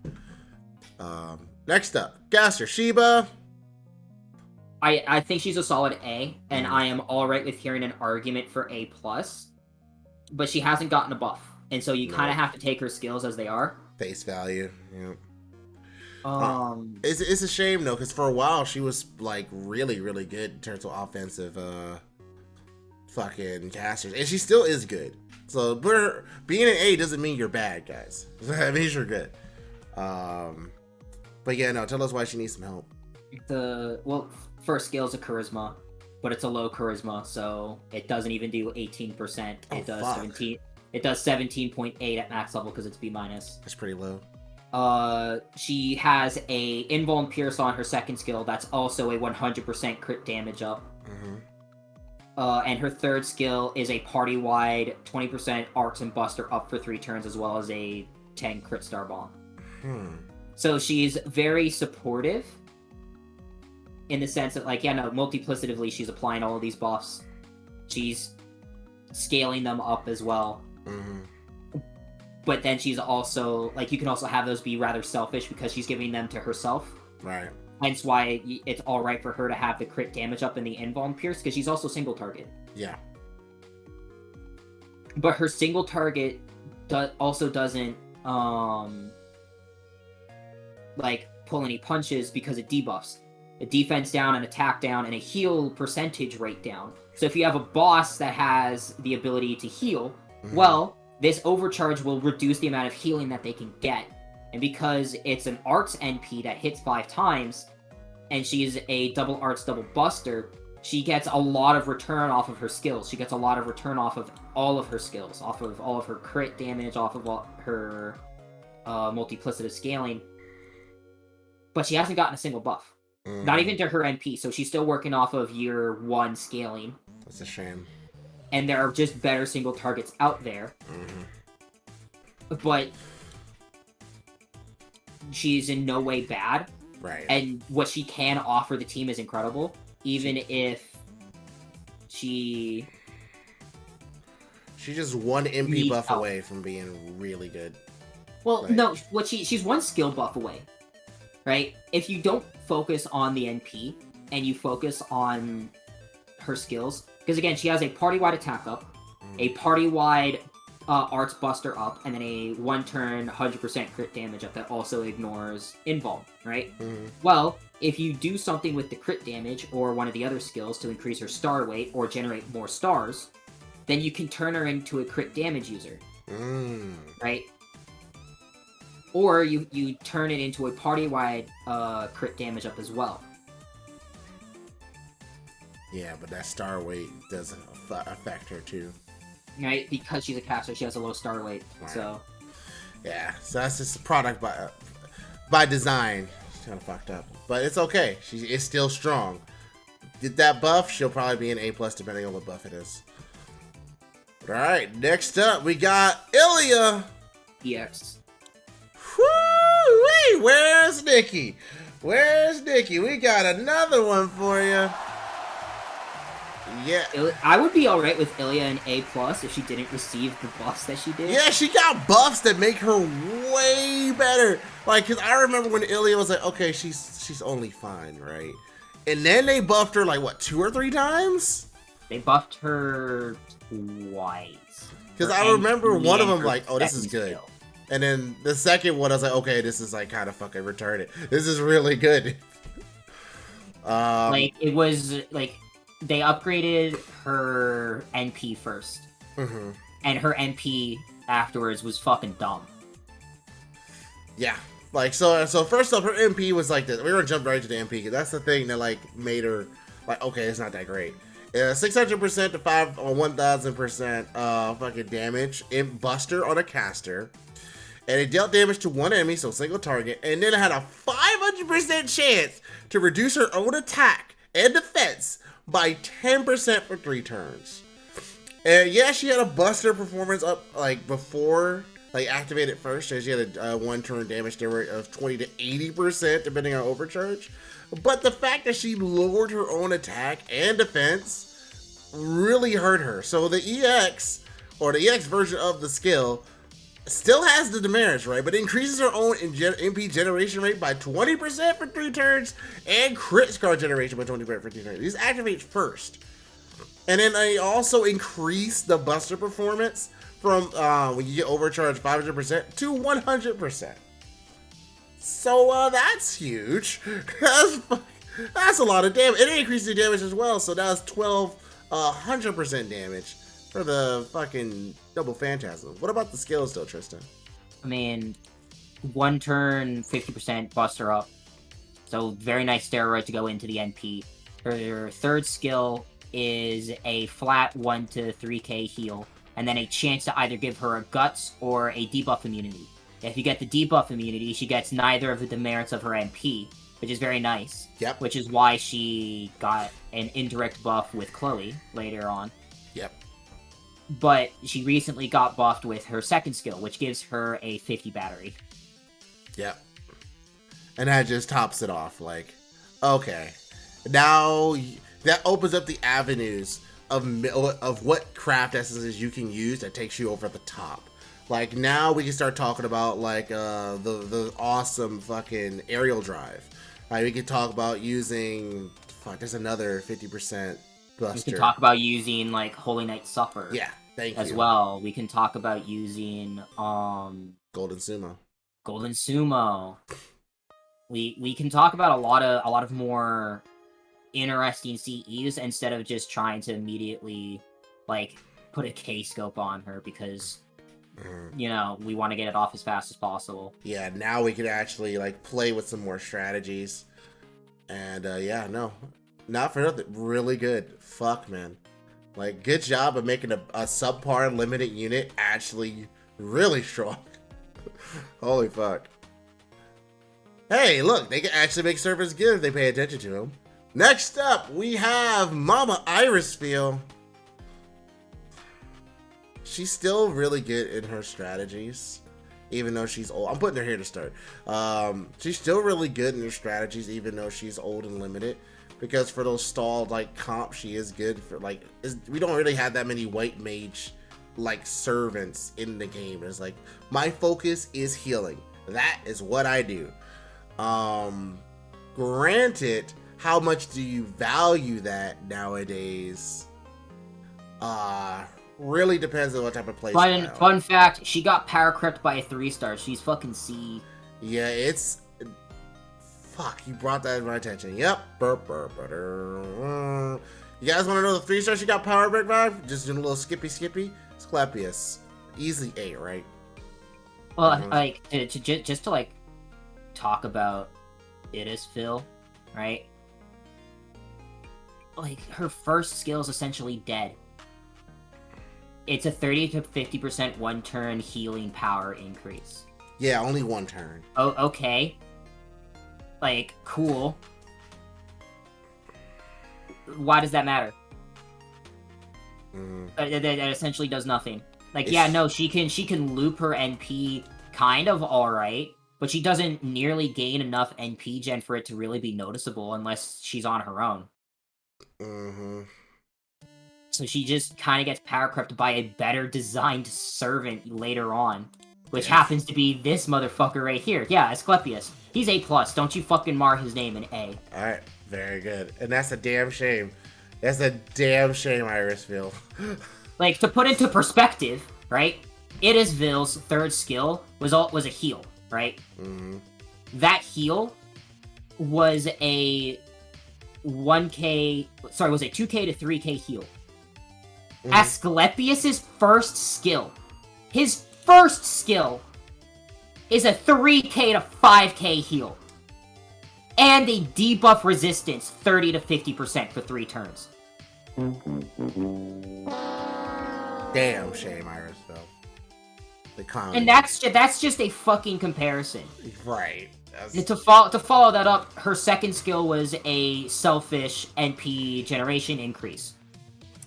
Next up, Caster Sheba. I think she's a solid A, and I am alright with hearing an argument for A+, but she hasn't gotten a buff, and so you kind of have to take her skills as they are. Face value, yeah. It's a shame, though, because for a while she was, like, really, really good in terms of offensive fucking casters, and she still is good. So being an A doesn't mean you're bad, guys. It means you're good. But yeah, no, tell us why she needs some help. First skill is a charisma, but it's a low charisma, so it doesn't even do 18%. It does 17. It does 17.8 at max level because it's B-. That's pretty low. She has a invuln pierce on her second skill. That's also a 100% crit damage up. And her third skill is a party-wide 20% arcs and buster up for 3 turns, as well as a 10 crit star bomb. So she's very supportive. In the sense that, like, multiplicatively, she's applying all of these buffs. She's scaling them up as well. But then she's also, like, you can also have those be rather selfish because she's giving them to herself. Right. Hence why it's alright for her to have the crit damage up in the invuln pierce, because she's also single target. Yeah. But her single target also doesn't, like, pull any punches because it debuffs. a defense down, an attack down, and a heal percentage rate down. So if you have a boss that has the ability to heal, well, this overcharge will reduce the amount of healing that they can get. And because it's an arts NP that hits 5 times, and she's a double arts, double buster, she gets a lot of return off of her skills. She gets a lot of return off of all of her skills, off of all of her crit damage, off of all her multiplicative scaling. But she hasn't gotten a single buff. Not even to her NP, so she's still working off of year 1 scaling. That's a shame. And there are just better single targets out there. But she's in no way bad. Right. And what she can offer the team is incredible. Even if she's just one MP buff away from being really good. Well, like, no, she's one skill buff away. Right? If you don't focus on the NP and you focus on her skills, because again, she has a party-wide attack up, a party-wide arts buster up, and then a 1-turn 100% crit damage up that also ignores invuln, right? Well, if you do something with the crit damage or one of the other skills to increase her star weight or generate more stars, then you can turn her into a crit damage user, right? Or you turn it into a party-wide crit damage up as well. Yeah, but that star weight does affect her too. Right, because she's a caster, she has a low star weight, right. So... Yeah, so that's just a product by design. She's kind of fucked up. But it's okay. She is still strong. Get that buff, she'll probably be an A+, depending on what buff it is. Alright, next up, we got Ilya! EX. Woo-wee! Where's Nikki? Where's Nikki? We got another one for you. Yeah. I would be alright with Ilya an A+ if she didn't receive the buffs that she did. Yeah, she got buffs that make her way better. Like, because I remember when Ilya was like, okay, she's only fine, right? And then they buffed her, like, what, 2 or 3 times? They buffed her twice. Because I remember one of them, like, oh, this is good. Skill. And then the second one, I was like, okay, this is, like, kind of fucking retarded. This is really good. Like, it was, like... They upgraded her NP first. And her NP afterwards was fucking dumb. Yeah. Like, so first off, her MP was like this. We're gonna jump right to the MP, because that's the thing that, like, made her, like, okay, it's not that great. 600% to 1000% fucking damage in Buster on a caster. And it dealt damage to one enemy, so single target. And then it had a 500% chance to reduce her own attack and defense by 10% for 3 turns. And yeah, she had a Buster performance up, like, before, like, activated first. So she had a 1-turn damage rate of 20 to 80%, depending on overcharge. But the fact that she lowered her own attack and defense really hurt her. So the EX, or the EX version of the skill, still has the demerits, right? But increases her own MP generation rate by 20% for 3 turns and crit scar generation by 20% for 3 turns. These activate first. And then they also increase the Buster performance from when you get overcharged 500% to 100%. So that's huge. That's a lot of damage. And it increases the damage as well. So that was 100% damage for the fucking double phantasm. What about the skills though, Tristan? I mean, 1 turn, 50% Buster up. So very nice steroid to go into the NP. Her third skill is a flat 1 to 3k heal, and then a chance to either give her a guts or a debuff immunity. If you get the debuff immunity, she gets neither of the demerits of her NP, which is very nice. Yep. Which is why she got an indirect buff with Chloe later on. Yep. But she recently got buffed with her second skill, which gives her a 50 battery. Yep. And that just tops it off. Like, okay. Now, that opens up the avenues of what craft essences you can use that takes you over the top. Like, now we can start talking about, like, the awesome fucking aerial drive. Like, we can talk about using... Fuck, there's another 50%... Buster. We can talk about using, like, Holy Knight Supper. Yeah, thank you. As well. We can talk about using, Golden Sumo. Golden Sumo. we can talk about a lot of more interesting CEs instead of just trying to immediately like put a K scope on her because you know we want to get it off as fast as possible. Yeah, now we can actually like play with some more strategies. And yeah, no, not for nothing. Really good. Fuck, man. Like, good job of making a subpar limited unit actually really strong. Holy fuck. Hey, look, they can actually make servants good if they pay attention to them. Next up, we have Mama Irisviel. She's still really good in her strategies, even though she's old. I'm putting her here to start. She's still really good in her strategies, even though she's old and limited. Because for those stalled like comps, she is good for like. We don't really have that many white mage like servants in the game. It's like my focus is healing. That is what I do. Granted, how much do you value that nowadays? Really depends on what type of play style. Fun fact, she got power crept by a 3-star. She's fucking C. Yeah, it's... Fuck, you brought that to my attention. Yep. You guys want to know the 3-star she got power break vibe? Just doing a little skippy. Asclepius. Easily 8, right? Well, like, just to, like, talk about Irisviel, right? Like, her first skill is essentially dead. It's a 30 to 50% one-turn healing power increase. Yeah, only one turn. Oh, okay. Like, cool. Why does that matter? That essentially does nothing. Like, yeah, no, she can loop her NP kind of alright, but she doesn't nearly gain enough NP gen for it to really be noticeable unless she's on her own. So she just kind of gets power crept by a better designed servant later on, which happens to be this motherfucker right here. Yeah, Asclepius. He's A+. Don't you fucking mar his name in A. Alright, very good. And that's a damn shame. That's a damn shame, Irisviel. Like, to put into perspective, right? Irisviel's third skill was a heal, right? That heal was a 2k to 3k heal. Asclepius's first skill, his first skill, is a 3k to 5k heal. And a debuff resistance 30 to 50% for 3 turns. Damn shame, Irisviel. The comment. And that's just a fucking comparison. Right. And to follow that up, her second skill was a selfish NP generation increase.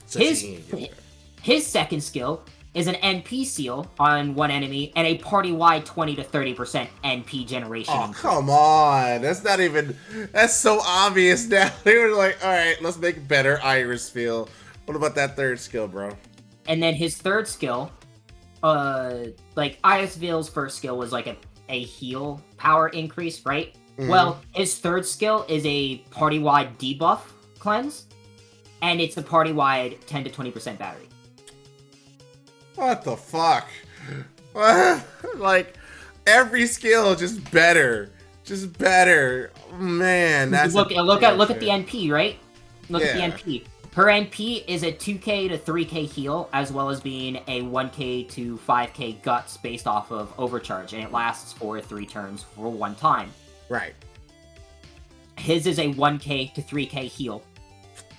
So his second skill is an NP seal on one enemy and a party-wide 20 to 30% NP generation. Oh, come on. That's so obvious now. They were like, alright, let's make better Irisviel. What about that third skill, bro? And then his third skill, like, Irisviel's first skill was like a heal power increase, right? Well, his third skill is a party-wide debuff cleanse, and it's a party-wide 10 to 20% battery. What the fuck? Like, every skill just better. Just better. Man, that's look at the NP, right? Look at the NP. Her NP is a 2k to 3k heal, as well as being a 1k to 5k guts based off of overcharge, and it lasts for 3 turns for 1 time. Right. His is a 1k to 3k heal.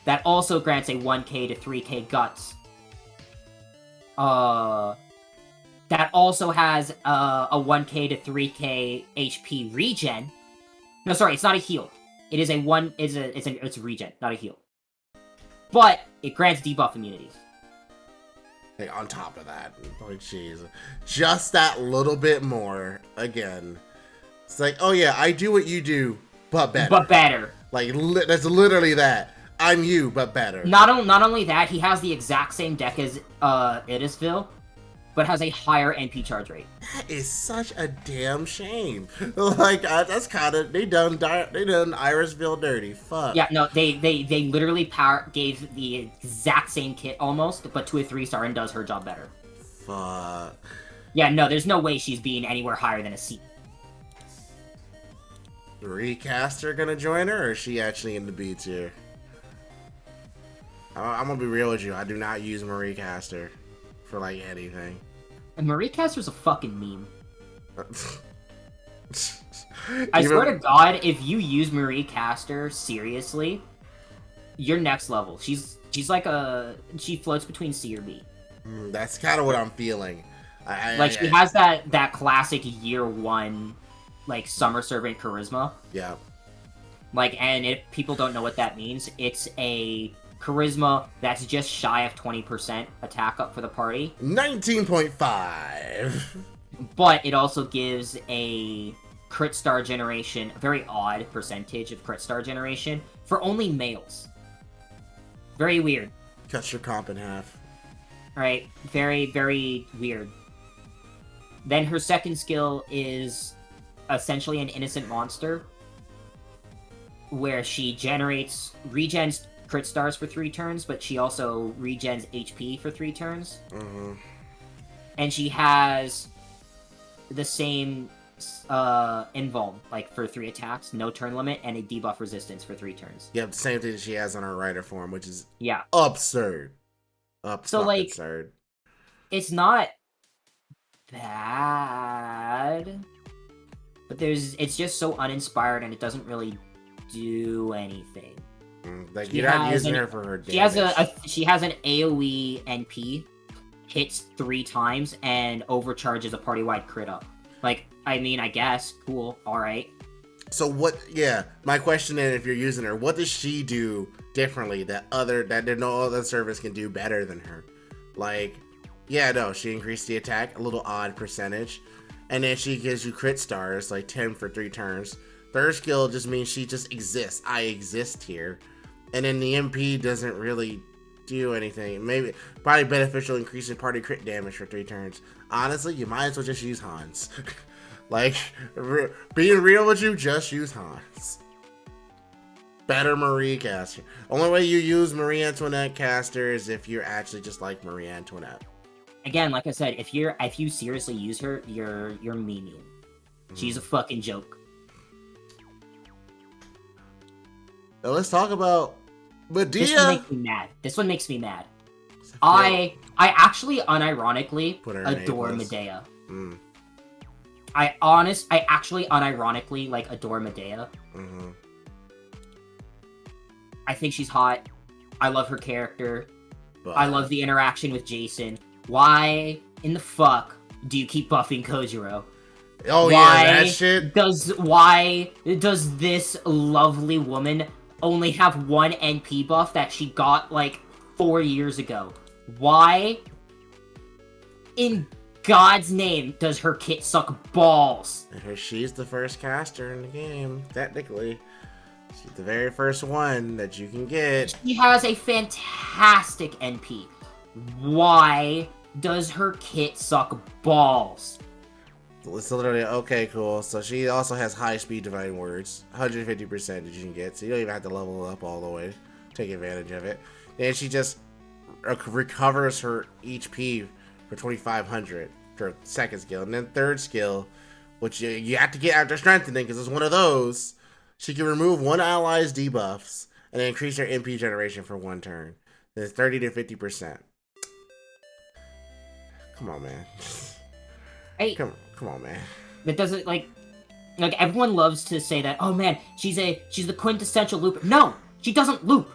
That also grants a 1k to 3k guts. That also has a 1k to 3k HP regen. No, sorry, it's not a heal. It is it's a regen, not a heal. But it grants debuff immunities. Like, on top of that, like, jeez, just that little bit more. Again, it's like, oh yeah, I do what you do, but better. But better. Like, that's literally that. I'm you, but better. Not only that, he has the exact same deck as Irisviel, but has a higher NP charge rate. That is such a damn shame. Like, that's kind of they done Irisviel dirty. Fuck. Yeah, no, they literally gave the exact same kit almost, but to a 3-star and does her job better. Fuck. Yeah, no, there's no way she's being anywhere higher than a C. Marie Caster gonna join her, or is she actually in the B tier? I'm gonna be real with you. I do not use Marie Caster for like anything. And Marie Caster's a fucking meme. I swear to God, if you use Marie Caster seriously, you're next level. She's like she floats between C or B. That's kind of what I'm feeling. She has that classic year one, like, summer servant charisma. Yeah. Like, and if people don't know what that means, it's a charisma that's just shy of 20% attack up for the party. 19.5. But it also gives a crit star generation, a very odd percentage of crit star generation, for only males. Very weird. Cuts your comp in half. Right? Very, very weird. Then her second skill is essentially an innocent monster, where she regens crit stars for 3 turns, but she also regens HP for 3 turns. Mm-hmm. And she has the same invuln, like, for 3 attacks, no turn limit, and a debuff resistance for 3 turns. Yeah, the same thing that she has on her rider form, which is absurd. So, like, absurd. It's not bad, but it's just so uninspired, and it doesn't really do anything. Like, you're not using her for her damage. She has an AoE NP, hits 3 times, and overcharges a party-wide crit up. Like, I mean, I guess, cool, alright. So my question is, if you're using her, what does she do differently that no other service can do better than her? Like, she increased the attack, a little odd percentage, and then she gives you crit stars, like 10 for 3 turns. Third skill just means she just exists. I exist here. And then the MP doesn't really do anything. Probably beneficial, increasing party crit damage for 3 turns. Honestly, you might as well just use Hans. Like, being real with you, just use Hans. Better Marie Caster. Only way you use Marie Antoinette Caster is if you're actually just like Marie Antoinette. Again, like I said, if you seriously use her, you're memeing. She's a fucking joke. Now let's talk about Medea. This one makes me mad. I actually unironically adore Medea. I actually unironically adore Medea. Mm-hmm. I think she's hot. I love her character. But I love the interaction with Jason. Why in the fuck do you keep buffing Kojiro? Oh, that shit. Why does this lovely woman only have 1 NP buff that she got 4 years ago? Why in God's name does her kit suck balls? She's the first caster in the game, technically. She's the very first one that you can get. She has a fantastic NP. Why does her kit suck balls? It's literally, okay, cool. So she also has high speed divine words, 150% that you can get, so you don't even have to level up all the way. Take advantage of it. And she just recovers her HP for 2,500 for second skill. And then third skill, which you have to get after strengthening, because it's one of those. She can remove 1 ally's debuffs and then increase her MP generation for 1 turn. Then it's 30 to 50%. Come on, man. Hey, come on, man. That doesn't everyone loves to say that. Oh man, she's the quintessential looper. No, she doesn't loop.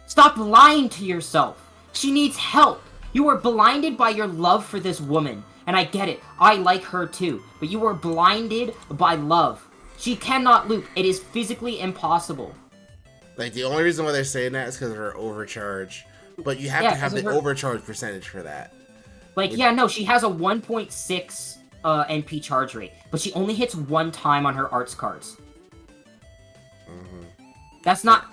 Stop lying to yourself. She needs help. You are blinded by your love for this woman, and I get it. I like her too, but you are blinded by love. She cannot loop. It is physically impossible. The only reason why they're saying that is because of her overcharge. But you have to have the overcharge percentage for that. She has a 1.6 NP charge rate, but she only hits 1 time on her arts cards. Mm-hmm. That's not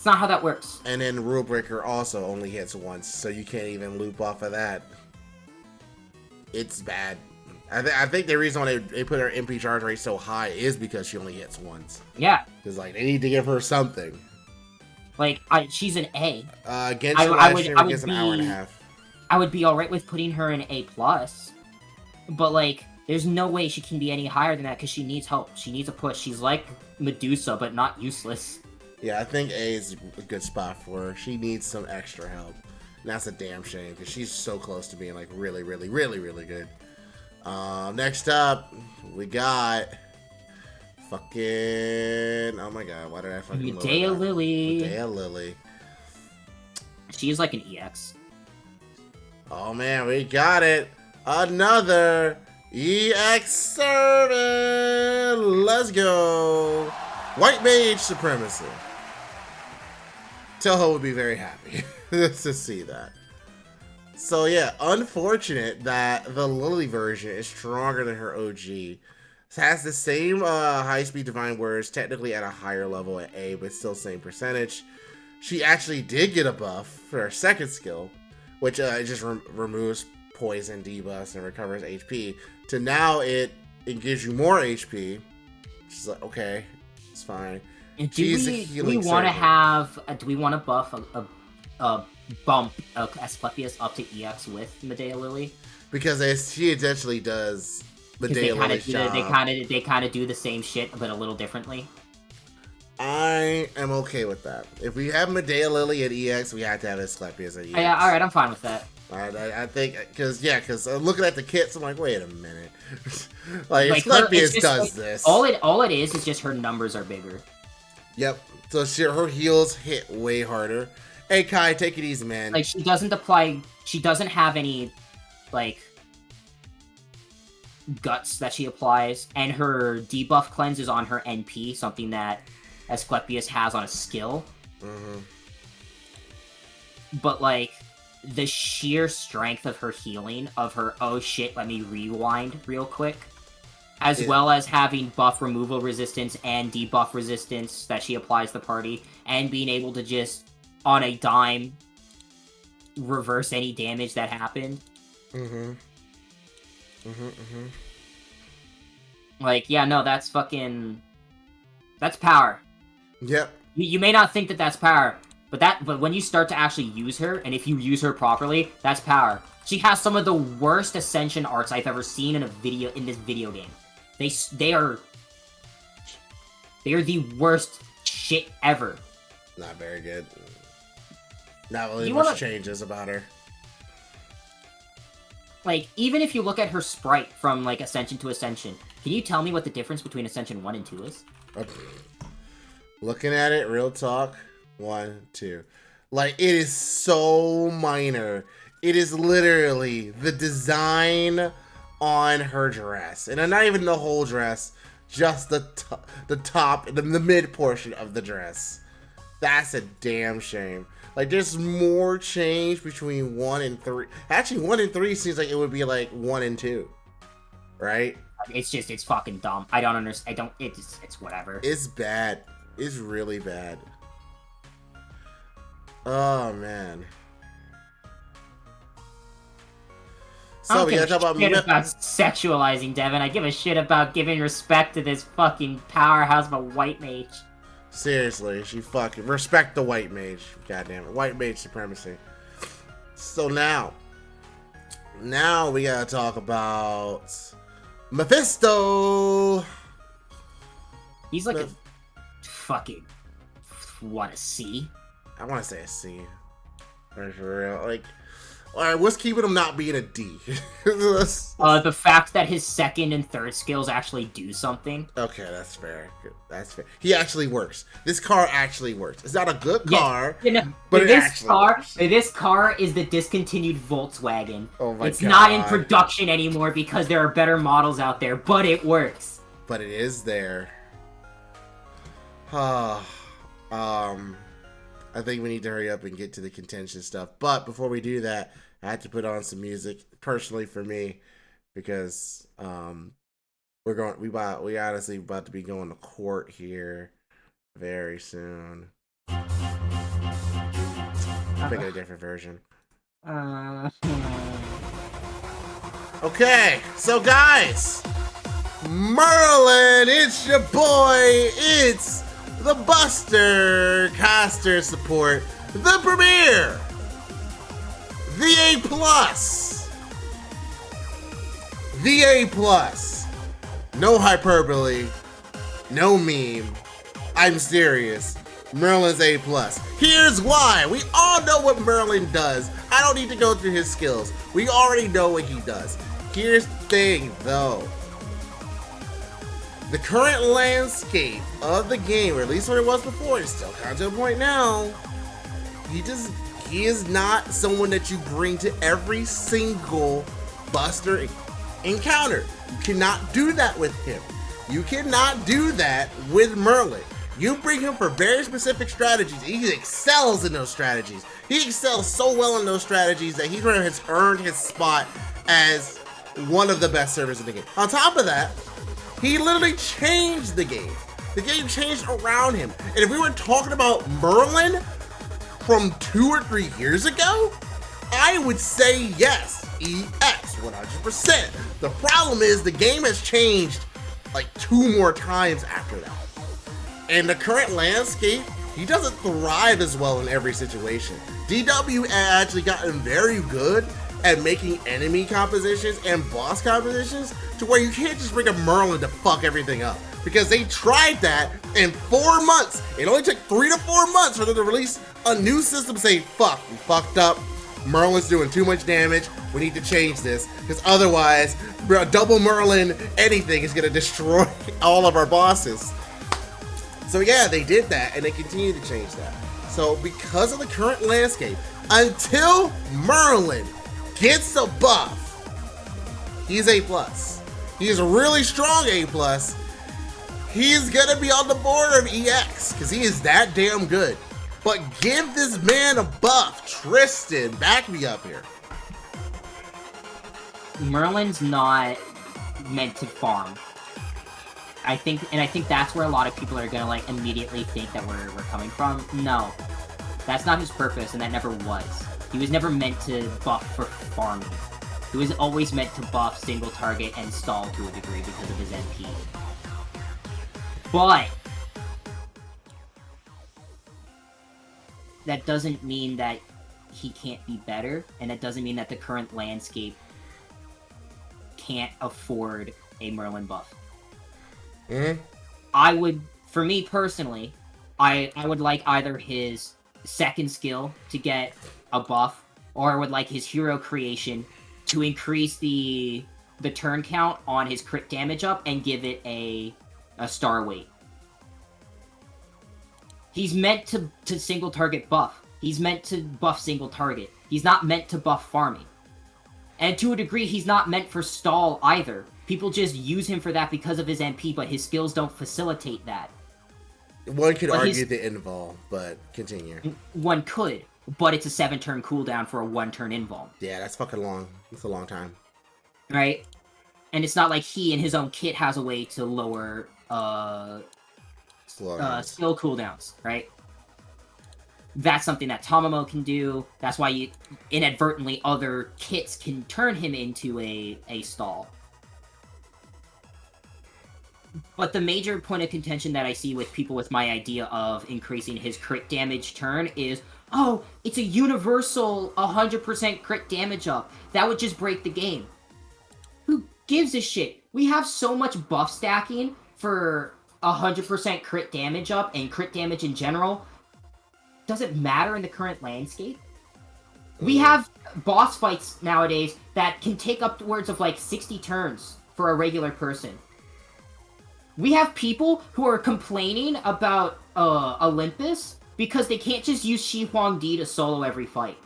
how that works. And then Rule Breaker also only hits once, so you can't even loop off of that. It's bad. I think the reason why they put her MP charge rate so high is because she only hits once. Yeah. Because they need to give her something. She's an A. Against last year, an hour and a half. I would be alright with putting her in A+, but There's no way she can be any higher than that because she needs help. She needs a push. She's like Medusa, but not useless. Yeah, I think A is a good spot for her. She needs some extra help. And that's a damn shame because she's so close to being like really, really, really, really good. Next up, we got fucking... Oh my god, why did I fucking... Medea Lily. Medea Lily. She's like an EX. Oh man, we got it. Another EX Certain. Let's go. White Mage Supremacy. Toho would be very happy to see that. So yeah, unfortunate that the Lily version is stronger than her OG. It has the same high-speed divine words, technically at a higher level at A, but still same percentage. She actually did get a buff for her second skill, which just removes poison debuffs and recovers HP. To now it gives you more HP. She's like, okay, it's fine. And do we want to have? Do we want to buff a bump Asclepius up to EX with Medea Lily? Because she essentially does Medea Lily's job. They kind of do the same shit, but a little differently. I am okay with that. If we have Medea Lily at EX, we have to have Asclepius at EX. Yeah, all right, I'm fine with that. I think because looking at the kits, I'm like, wait a minute, like Asclepius does this. All it is just her numbers are bigger. Yep. So her heals hit way harder. Hey Kai, take it easy, man. Like she doesn't have any like guts that she applies, and her debuff cleanse is on her NP, something that Asclepius has on a skill. Mm-hmm. But like the sheer strength of her healing, of her oh shit, let me rewind real quick, as well as having buff removal resistance and debuff resistance that she applies to the party, and being able to just on a dime reverse any damage that happened. Like, yeah, no, that's power. Yep. You may not think that that's power, but when you start to actually use her, and if you use her properly, that's power. She has some of the worst ascension arts I've ever seen in this video game. They are the worst shit ever. Not very good. Not really much changes about her. Like, even if you look at her sprite from, like, Ascension to Ascension, can you tell me what the difference between Ascension 1 and 2 is? Looking at it, real talk, 1, 2. Like, it is so minor. It is literally the design on her dress. And not even the whole dress, just the top, the mid portion of the dress. That's a damn shame. Like, there's more change between 1 and 3. Actually, 1 and 3 seems like it would be like 1 and 2. Right? It's fucking dumb. I don't understand. It's whatever. It's bad. It's really bad. Oh, man. So, we gotta talk about sexualizing Devin. I give a shit about giving respect to this fucking powerhouse of a white mage. Seriously, she fucking respect the white mage. God damn it, white mage supremacy. So now we gotta talk about Mephisto. He's like a fucking what, a C? I want to say a C. For real, like. Alright, what's keeping him not being a D? The fact that his second and third skills actually do something. Okay, that's fair. That's fair. He actually works. This car actually works. It's not a good car, but this car is the discontinued Volkswagen. Oh my god. It's not in production anymore because there are better models out there, but it works. But it is there. I think we need to hurry up and get to the contention stuff. But before we do that, I had to put on some music personally for me because we honestly about to be going to court here very soon. I'm picking a different version. Okay, so guys, Merlin, it's your boy. It's the Buster Caster support, the Premier, the A+, The A+. No hyperbole. No meme. I'm serious. Merlin's A+. Here's why. We all know what Merlin does. I don't need to go through his skills. We already know what he does. Here's the thing, though. The current landscape of the game, or at least what it was before, it's still kind of to a point now. He is not someone that you bring to every single Buster encounter. You cannot do that with him. You cannot do that with Merlin. You bring him for very specific strategies. He excels in those strategies. He excels so well in those strategies that he has earned his spot as one of the best servers in the game. On top of that, he literally changed the game. The game changed around him. And if we were talking about Merlin from 2 or 3 years ago, I would say yes, EX, 100%. The problem is the game has changed like 2 more times after that. And the current landscape, he doesn't thrive as well in every situation. DW actually gotten very good at making enemy compositions and boss compositions to where you can't just bring a Merlin to fuck everything up. Because they tried that in 4 months. It only took 3 to 4 months for them to release a new system saying, fuck, we fucked up. Merlin's doing too much damage. We need to change this. Because otherwise, double Merlin anything is going to destroy all of our bosses. So yeah, they did that, and they continue to change that. So because of the current landscape, until Merlin gets a buff, he's A+. He's a really strong A+. He's gonna be on the border of EX, because he is that damn good. But give this man a buff. Tristan, back me up here. Merlin's not meant to farm. I think that's where a lot of people are gonna like immediately think that we're coming from. No, that's not his purpose, and that never was. He was never meant to buff for farming. He was always meant to buff single target and stall to a degree because of his MP. But that doesn't mean that he can't be better, and that doesn't mean that the current landscape can't afford a Merlin buff. I would, for me personally, I would like either his second skill to get a buff, or I would like his hero creation to increase the turn count on his crit damage up and give it a star weight. He's meant to single target buff. He's meant to buff single target. He's not meant to buff farming. And to a degree, he's not meant for stall either. People just use him for that because of his MP, but his skills don't facilitate that. One could argue the invul, but continue. One could, but it's a 7-turn cooldown for a 1-turn invul. Yeah, that's fucking long. That's a long time. Right? And it's not like he in his own kit has a way to lower skill cooldowns, right? That's something that Tamamo can do. That's why you inadvertently other kits can turn him into a stall. But the major point of contention that I see with people with my idea of increasing his crit damage turn is, oh, it's a universal 100% crit damage up. That would just break the game. Who gives a shit? We have so much buff stacking for 100% crit damage up and crit damage in general. Does it matter in the current landscape? We have boss fights nowadays that can take upwards of like 60 turns for a regular person. We have people who are complaining about Olympus because they can't just use Shi Huangdi to solo every fight.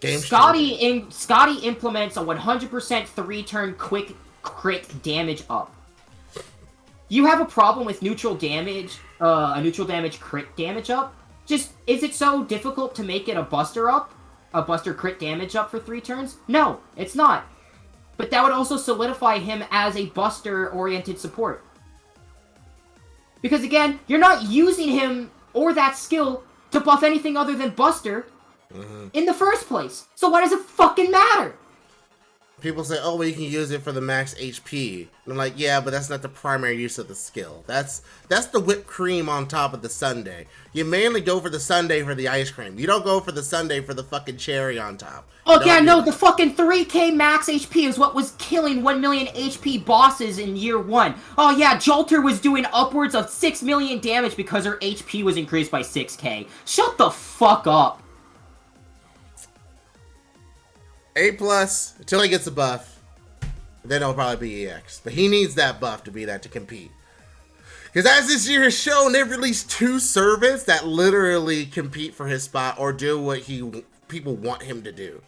Scotty implements a 100% 3-turn quick crit damage up. You have a problem with neutral damage, a neutral damage crit damage up? Just, is it so difficult to make it a buster up? A buster crit damage up for 3 turns? No, it's not. But that would also solidify him as a buster-oriented support. Because again, you're not using him or that skill to buff anything other than buster in the first place. So why does it fucking matter? people say, oh, well, you can use it for the max HP. And I'm like, yeah, but that's not the primary use of the skill. That's the whipped cream on top of the sundae. You mainly go for the sundae for the ice cream. You don't go for the sundae for the fucking cherry on top. Oh yeah, no, the fucking 3k max HP is what was killing 1 million HP bosses in year 1. Oh yeah, Jolter was doing upwards of 6 million damage because her HP was increased by 6k. Shut the fuck up. A+ until he gets a buff. Then it'll probably be EX. But he needs that buff to be that to compete. Because as this year has shown, they've released 2 servants that literally compete for his spot or do what people want him to do.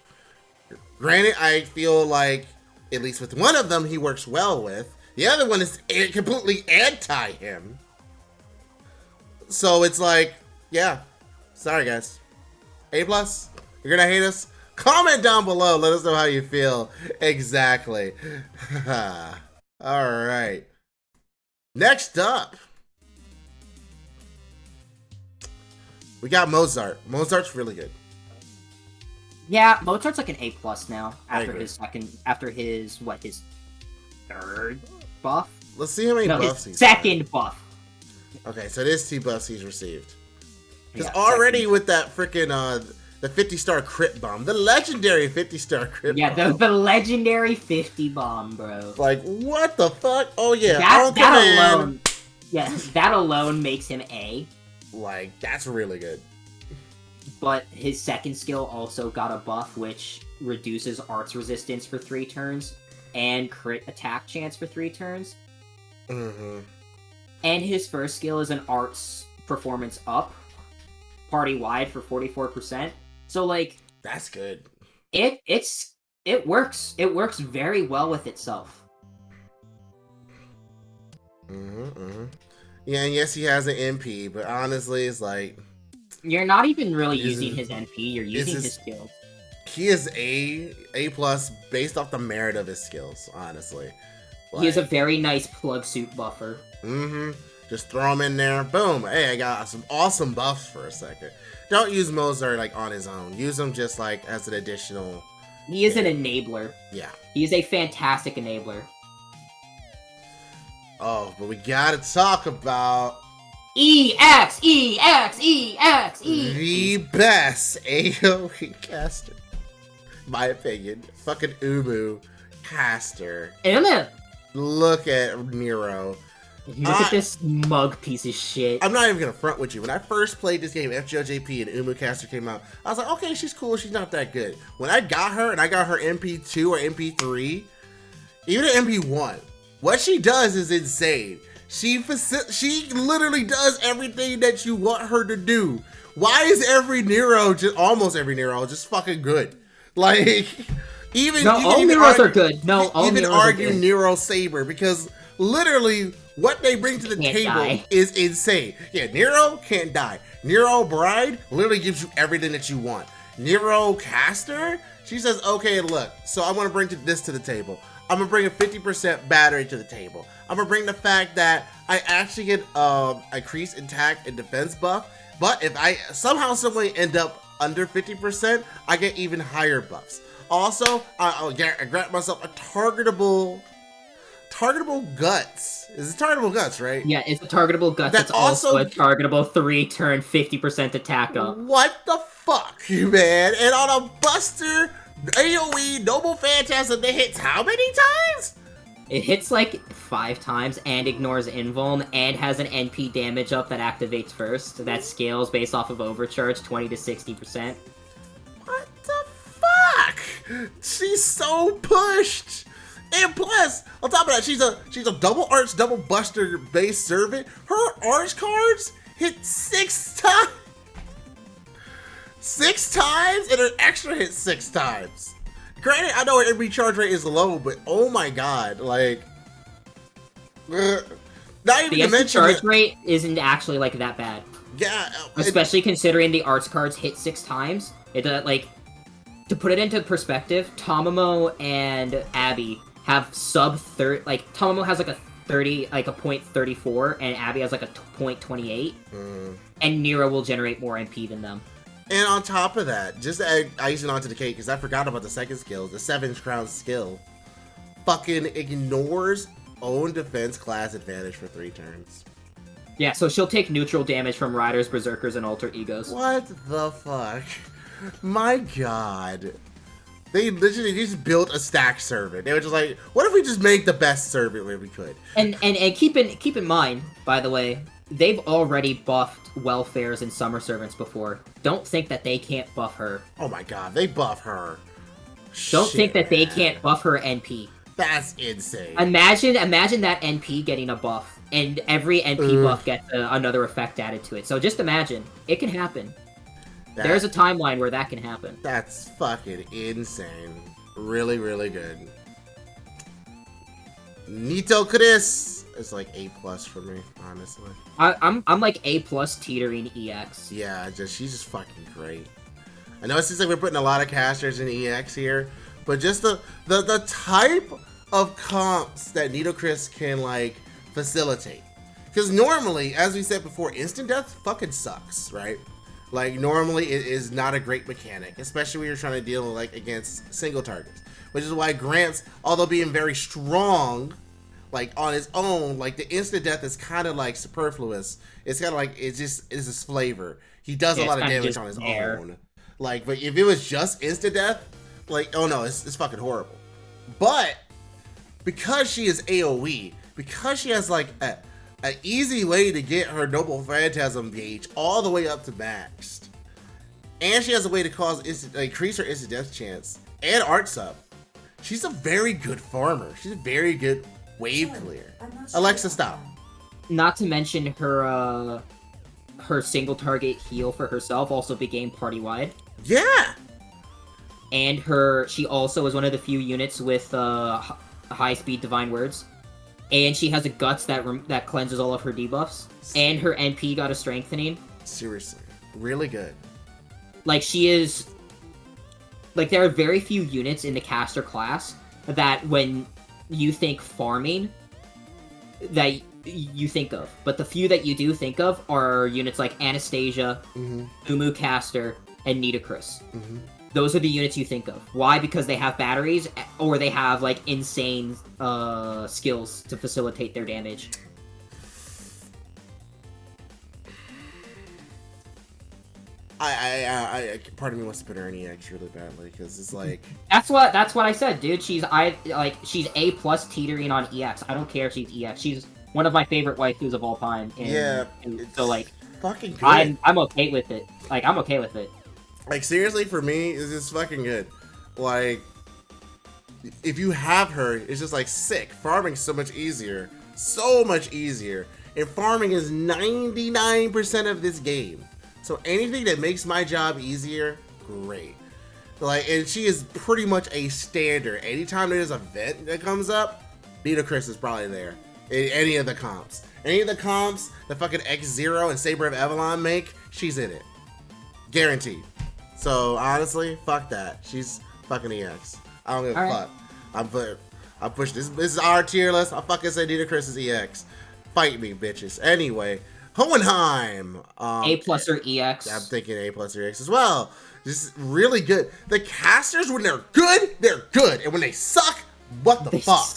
Granted, I feel like, at least with one of them, he works well with. The other one is completely anti him. So it's like, yeah. Sorry, guys. A+, you're going to hate us? Comment down below. Let us know how you feel. Exactly. Alright. Next up. We got Mozart. Mozart's really good. Yeah, Mozart's like an A+ now. After his his third buff? Let's see how many buffs his second buff. Okay, so it is 2 buffs he's received. Because already with that freaking, the 50-star crit bomb. The legendary 50-star crit bomb. Yeah, the legendary 50 bomb, bro. Like, what the fuck? Oh, yeah. That alone... Yes, that alone makes him A. Like, that's really good. But his second skill also got a buff, which reduces arts resistance for 3 turns, and crit attack chance for 3 turns. Mm-hmm. And his first skill is an arts performance up, party-wide for 44%. So, like... That's good. It works. It works very well with itself. Yeah, and yes, he has an MP, but honestly, it's like... You're not even really using his NP, you're using his skills. He is A+ based off the merit of his skills, honestly. Like, he is a very nice plug suit buffer. Just throw him in there. Boom. Hey, I got some awesome buffs for a second. Don't use Mozart, like, on his own. Use him just, like, as an additional... He is an enabler. Yeah. He is a fantastic enabler. Oh, but we gotta talk about... EX! The best AoE caster. My opinion. Fucking Umu caster. Umu! Look at Nero. Look at this mug piece of shit. I'm not even gonna front with you. When I first played this game, FGOJP and Umu caster came out, I was like, okay, she's cool, she's not that good. When I got her, and I got her MP2 or MP3, even an MP1, what she does is insane. She literally does everything that you want her to do. Why is almost every Nero, just fucking good? Like, even all Neros are good. No, all even Neros argue are good. Nero Saber because literally what they bring to the table is insane. Yeah, Nero can't die. Nero Bride literally gives you everything that you want. Nero Caster, she says, okay, look, so I want to bring this to the table. I'm gonna bring a 50% battery to the table. I'm gonna bring the fact that I actually get increased attack and defense buff, but if I somehow someway end up under 50%, I get even higher buffs. Also, I grant myself a targetable guts. Is it targetable guts, right? Yeah, it's a targetable guts. That's also a targetable 3-turn 50% attack up. What the fuck, man? And on a Buster AoE Noble Phantasm that hits how many times? It hits like 5 times and ignores invuln and has an NP damage up that activates first. That scales based off of overcharge 20 to 60%. What the fuck? She's so pushed. And plus, on top of that, she's a double arch, double buster base servant. Her arch cards hit 6 times. 6 times, and her extra hit 6 times. Granted, I know her every charge rate is low, but oh my god, like, not even to mention charge rate isn't actually like that bad. Yeah, especially considering the arts cards hit 6 times. It like, to put it into perspective, Tamamo and Abby have sub 30. Like Tamamo has like a 30, like a .34, and Abby has like a .28. And Nero will generate more MP than them. And on top of that, just to add icing onto the cake, because I forgot about the second skill, the 7th crown skill, fucking ignores own defense class advantage for 3 turns. Yeah, so she'll take neutral damage from riders, berserkers, and alter egos. What the fuck? My god. They literally just built a stack servant. They were just like, what if we just make the best servant where we could? And keep in mind, by the way, they've already buffed welfares and summer servants before. Don't think that they can't buff her. Oh my god, they buff her. Don't think that they can't buff her NP. That's insane. Imagine that NP getting a buff, and every NP buff gets another effect added to it. So just imagine. It can happen. There's a timeline where that can happen. That's fucking insane. Really, really good. Nitocris is like A+ for me, honestly. I'm like A+ teetering EX. Yeah, she's just fucking great. I know it seems like we're putting a lot of casters in EX here, but just the type of comps that Nitocris can like facilitate. Because normally, as we said before, instant death fucking sucks, right? Like, normally it is not a great mechanic, especially when you're trying to deal like against single targets. Which is why Grant's, although being very strong, like on his own, like the instant death is kind of like superfluous. It's kind of like it's his flavor. He does a lot of damage on his own. Like, but if it was just instant death, like, oh no, it's fucking horrible. But because she is AoE, because she has like an easy way to get her Noble Phantasm gauge all the way up to maxed, and she has a way to increase her instant death chance and arts up, she's a very good farmer. She's a very good wave clear. Alexa, stop. Not to mention her single target heal for herself also became party wide. Yeah. And she also is one of the few units with high speed divine words. And she has a guts that cleanses all of her debuffs. And her NP got a strengthening. Seriously. Really good. Like, she is... Like, there are very few units in the caster class that when you think farming, that you think of. But the few that you do think of are units like Anastasia, Umu Caster, and Nitocris. Those are the units you think of. Why? Because they have batteries, or they have, like, insane skills to facilitate their damage. Part of me wants to put her in EX really badly, because it's like... That's what I said, dude. She's A+ teetering on EX. I don't care if she's EX. She's one of my favorite waifus of all time. So, like... Fucking good. I'm okay with it. Like, I'm okay with it. Like, seriously, for me, it's just fucking good. Like, if you have her, it's just, like, sick. Farming's so much easier. So much easier. And farming is 99% of this game. So anything that makes my job easier, great. Like, and she is pretty much a standard. Anytime there's an event that comes up, Nitocris is probably there. In any of the comps. Any of the comps that fucking X0 and Saber of Avalon make, she's in it. Guaranteed. So, honestly, fuck that. She's fucking EX. I don't give a fuck. I'm pushing this. This is our tier list. I fucking say Nitocris is EX. Fight me, bitches. Anyway, Hohenheim. A+ or EX. I'm thinking A+ or EX as well. Just really good. The casters, when they're good, they're good. And when they suck, what the fuck?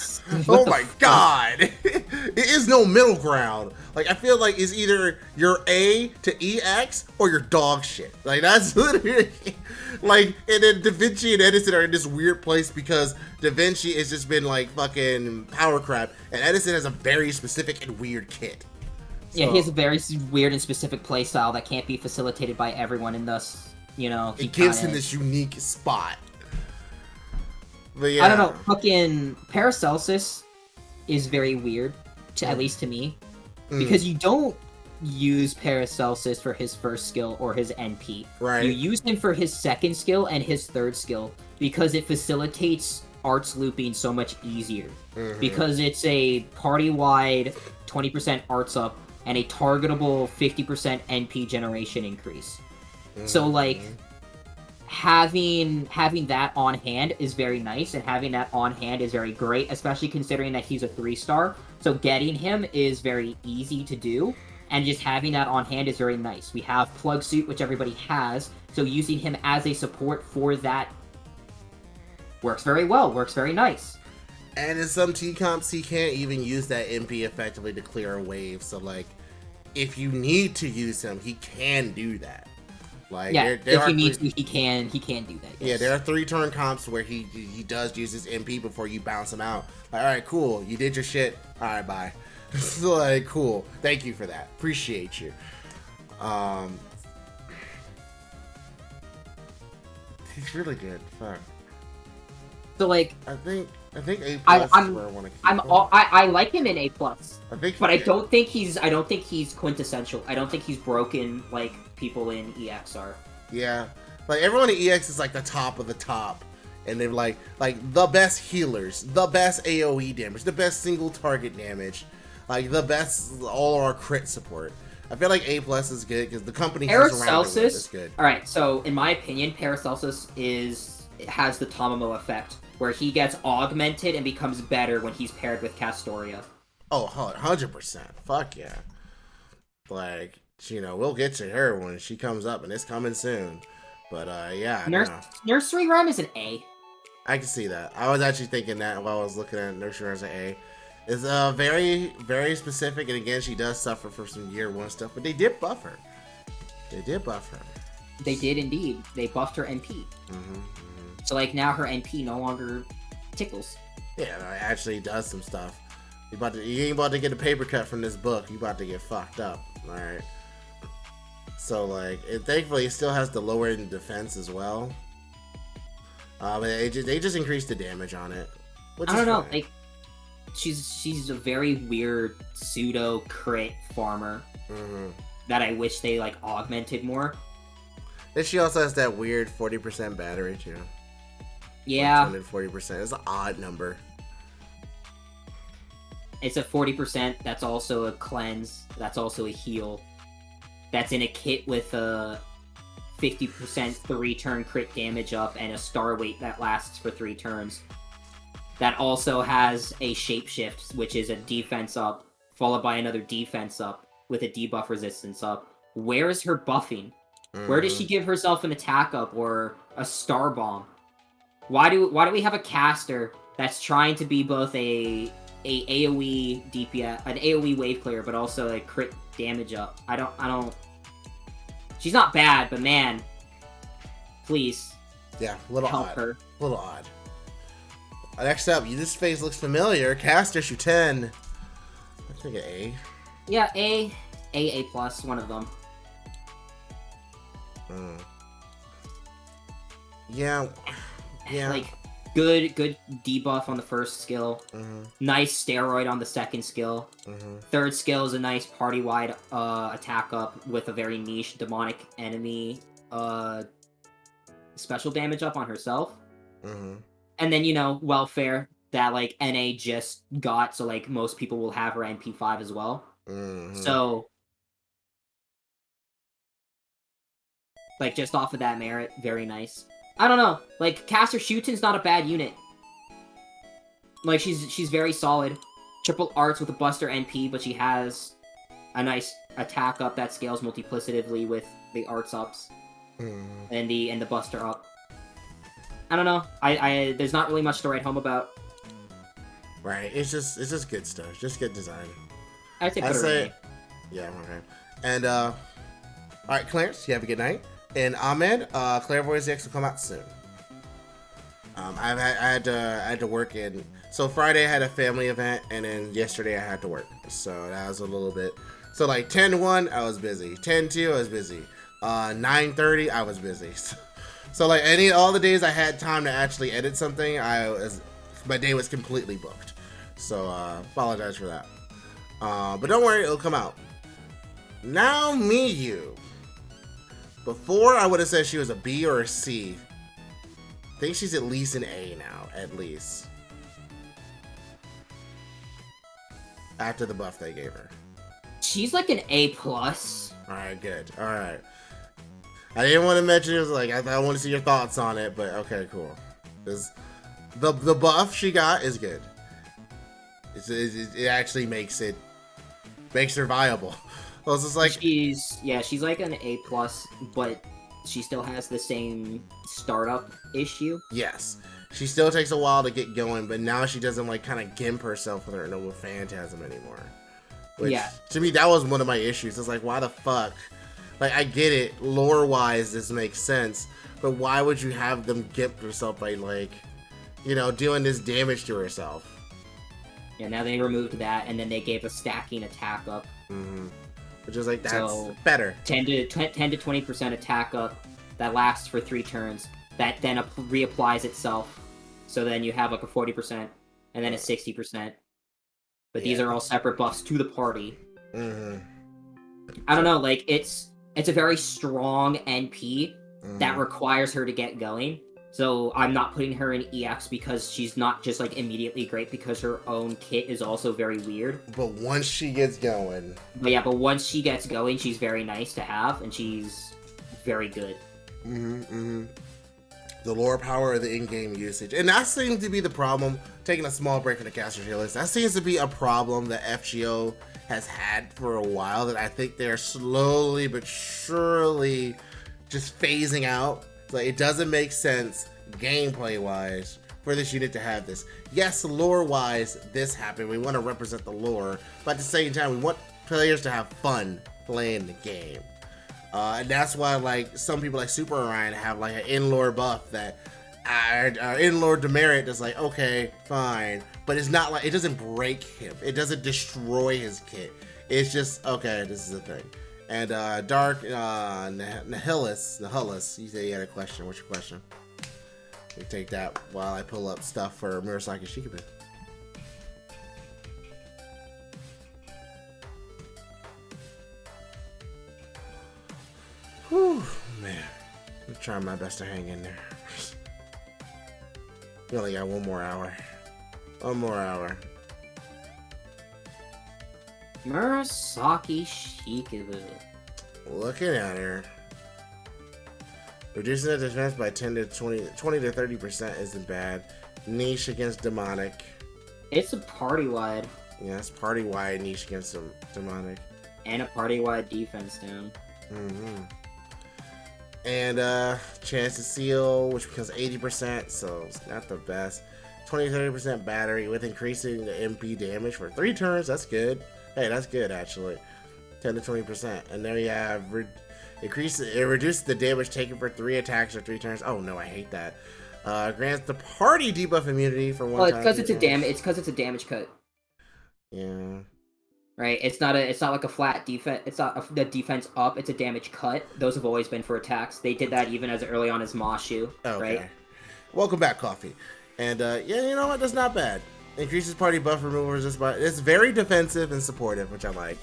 Oh my god. It is no middle ground. Like, I feel like it's either your A to EX or your dog shit. Like, that's literally... Like, and then Da Vinci and Edison are in this weird place because Da Vinci has just been, like, fucking power crap. And Edison has a very specific and weird kit. So, yeah, he has a very weird and specific playstyle that can't be facilitated by everyone, and thus, you know... It gives him this unique spot. But yeah. I don't know, fucking Paracelsus is very weird, at least to me, because you don't use Paracelsus for his first skill or his NP. Right. You use him for his second skill and his third skill, because it facilitates arts looping so much easier. Because it's a party-wide 20% arts up and a targetable 50% NP generation increase. So, like... Having that on hand is very nice, and having that on hand is very great, especially considering that he's a 3-star. So getting him is very easy to do, and just having that on hand is very nice. We have Plug Suit, which everybody has, so using him as a support for that works very well, works very nice. And in some T-comps, he can't even use that MP effectively to clear a wave, so like, if you need to use him, he can do that. Like, yeah, if he needs to, he can do that. Yes. Yeah, there are 3 turn comps where he does use his MP before you bounce him out. Like, all right, cool, you did your shit. All right, bye. So like, cool. Thank you for that. Appreciate you. He's really good. Fuck. So like, I think A+ is where I want to keep him. I like him in A+. But I good. don't think he's quintessential. I don't think he's broken like people in EX are. Yeah, like everyone in EX is like the top of the top, and they're like the best healers, the best AOE damage, the best single target damage, like the best all our crit support. I feel like A+ is good because the company Paracelsus is good. All right, so in my opinion, Paracelsus has the Tomomo effect, where he gets augmented and becomes better when he's paired with Castoria. Oh, 100%. Fuck yeah. Like, you know, we'll get to her when she comes up, and it's coming soon. But, yeah. Nursery Rhyme is an A. I can see that. I was actually thinking that while I was looking at Nursery as an A. It's very, very specific, and again, she does suffer for some year 1 stuff, but they did buff her. They did indeed. They buffed her NP. So, like, now her NP no longer tickles. Yeah, it actually does some stuff. You ain't about to get a paper cut from this book. You about to get fucked up. Alright. So, like, thankfully, it still has the lower end defense as well. But they just increased the damage on it. Which I don't know. Fine. Like, she's a very weird pseudo crit farmer that I wish they, like, augmented more. Then she also has that weird 40% battery, too. Yeah. 40%. It's an odd number. It's a 40%. That's also a cleanse. That's also a heal. That's in a kit with a 50% 3-turn crit damage up and a star weight that lasts for 3 turns. That also has a shapeshift, which is a defense up, followed by another defense up with a debuff resistance up. Where is her buffing? Where does she give herself an attack up or a star bomb? Why do we have a caster that's trying to be both a AoE DPS, an AoE wave clear, but also a crit damage up? I don't. She's not bad, but man, please. Yeah, a little help odd. her. A little odd. Next up, this face looks familiar. Caster Shuten. I think an A. Yeah, A+, one of them. Yeah. Like, good debuff on the first skill. Nice steroid on the second skill. Third skill is a nice party-wide attack up with a very niche demonic enemy special damage up on herself. And then, you know, welfare that, like, NA just got, so, like, most people will have her NP5 as well. So, like, just off of that merit, very nice. I don't know. Like, Caster Shuten's not a bad unit. Like, she's very solid. Triple arts with a buster NP, but she has a nice attack up that scales multiplicatively with the arts ups and the buster up. I don't know. I there's not really much to write home about. Right. It's just good stuff. Just good design. I'd say put her in A. Yeah. Okay. And all right, Clarence. You have a good night. And Ahmed, Clairvoyance X will come out soon. I had to work in. So Friday I had a family event, and then yesterday I had to work. So that was a little bit. So like 10-1, I was busy. 10-2, I was busy. 9:30, I was busy. So like all the days I had time to actually edit something, my day was completely booked. So apologize for that. But don't worry, it'll come out. Now Miyu. Before I would have said she was a B or a C. I think she's at least an A now, at least. After the buff they gave her. She's like an A+. Alright, good. Alright. I didn't want to mention it, was like, I want to see your thoughts on it, but okay, cool. The buff she got is good. It actually makes her viable. So it's just like she's like an A+, but she still has the same startup issue. yes, she still takes a while to get going, but now she doesn't like kind of gimp herself with her noble phantasm anymore. Which, Yeah. to me, that was one of my issues. It's like, why the fuck? Like, I get it, lore-wise, this makes sense, but why would you have them gimp herself by, like, you know, doing this damage to herself? Yeah, now they removed that, and then they gave a stacking attack up. Mm-hmm. Which is like, that's So, better. 10 to 20% attack up that lasts for 3 turns. That then reapplies itself. So then you have like a 40%, and then a 60%. But these are all separate buffs to the party. Mm-hmm. I don't know, like, it's a very strong NP that requires her to get going. So I'm not putting her in EX because she's not just, like, immediately great, because her own kit is also very weird. But once she gets going... But yeah, but once she gets going, she's very nice to have, and she's very good. The lore power of the in-game usage. And that seems to be the problem, taking a small break from the caster tier list, that seems to be a problem that FGO has had for a while, that I think they're slowly but surely just phasing out. Like, it doesn't make sense, gameplay-wise, for this unit to have this. Yes, lore-wise, this happened. We want to represent the lore, but at the same time, we want players to have fun playing the game. And that's why, like, some people like Super Orion have, like, an in-lore buff that, in-lore demerit that's like, okay, fine. But it's not like, it doesn't break him. It doesn't destroy his kit. It's just, okay, this is a thing. And Dark Nihilus, you said you had a question. What's your question? We take that while I pull up stuff for Murasaki Shikabin. Whew, man. I'm trying my best to hang in there. We only got one more hour. One more hour. Murasaki Shikabun. Looking at her. Reducing the defense by 10 to 20 to 30% isn't bad. Niche against demonic. It's a party-wide. Yeah, it's party-wide niche against demonic. And a party-wide defense down. And chance to seal, which becomes 80%, so it's not the best. 20-30% battery with increasing the MP damage for 3 turns. That's good. Hey, that's good actually. 10 to 20%. And there you have it reduces the damage taken for 3 attacks or 3 turns. Oh no, I hate that. Grants the party debuff immunity for 1 time. Well, it's because it's a damage cut. Yeah. Right, it's not like a flat defense. It's not the defense up. It's a damage cut. Those have always been for attacks. They did that even as early on as Mashu. Okay. Right. Welcome back, Coffee. And yeah, you know what? That's not bad. Increases party buff removal resist by. It's very defensive and supportive, which I like.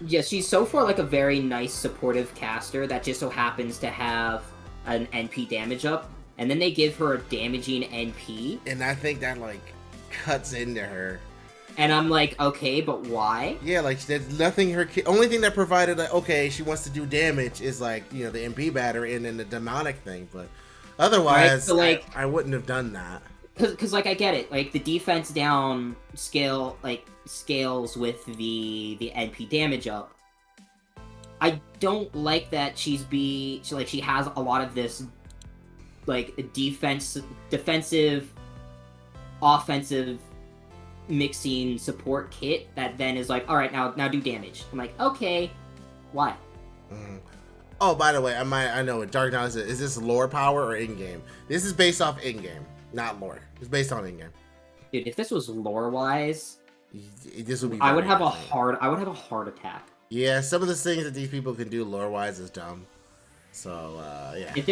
Yeah, she's so far like a very nice supportive caster that just so happens to have an NP damage up, and then they give her a damaging NP. And I think that like cuts into her. And I'm like, okay, but why? Yeah, like there's nothing only thing that provided like, okay, she wants to do damage is like, you know, the MP battery and then the demonic thing, but otherwise, right? So, like, I wouldn't have done that. Cause like I get it, like the defense down scales with the NP damage up. I don't like that she has a lot of this like defensive, offensive mixing support kit that then is like, all right, now do damage. I'm like, okay, why? Oh, by the way, I know what Dark Knight is this lore power or in-game? This is based off in-game, not lore. It's based on in-game. Dude, if this was lore-wise, this would be. I would have a heart attack. Yeah, some of the things that these people can do lore-wise is dumb. So yeah. If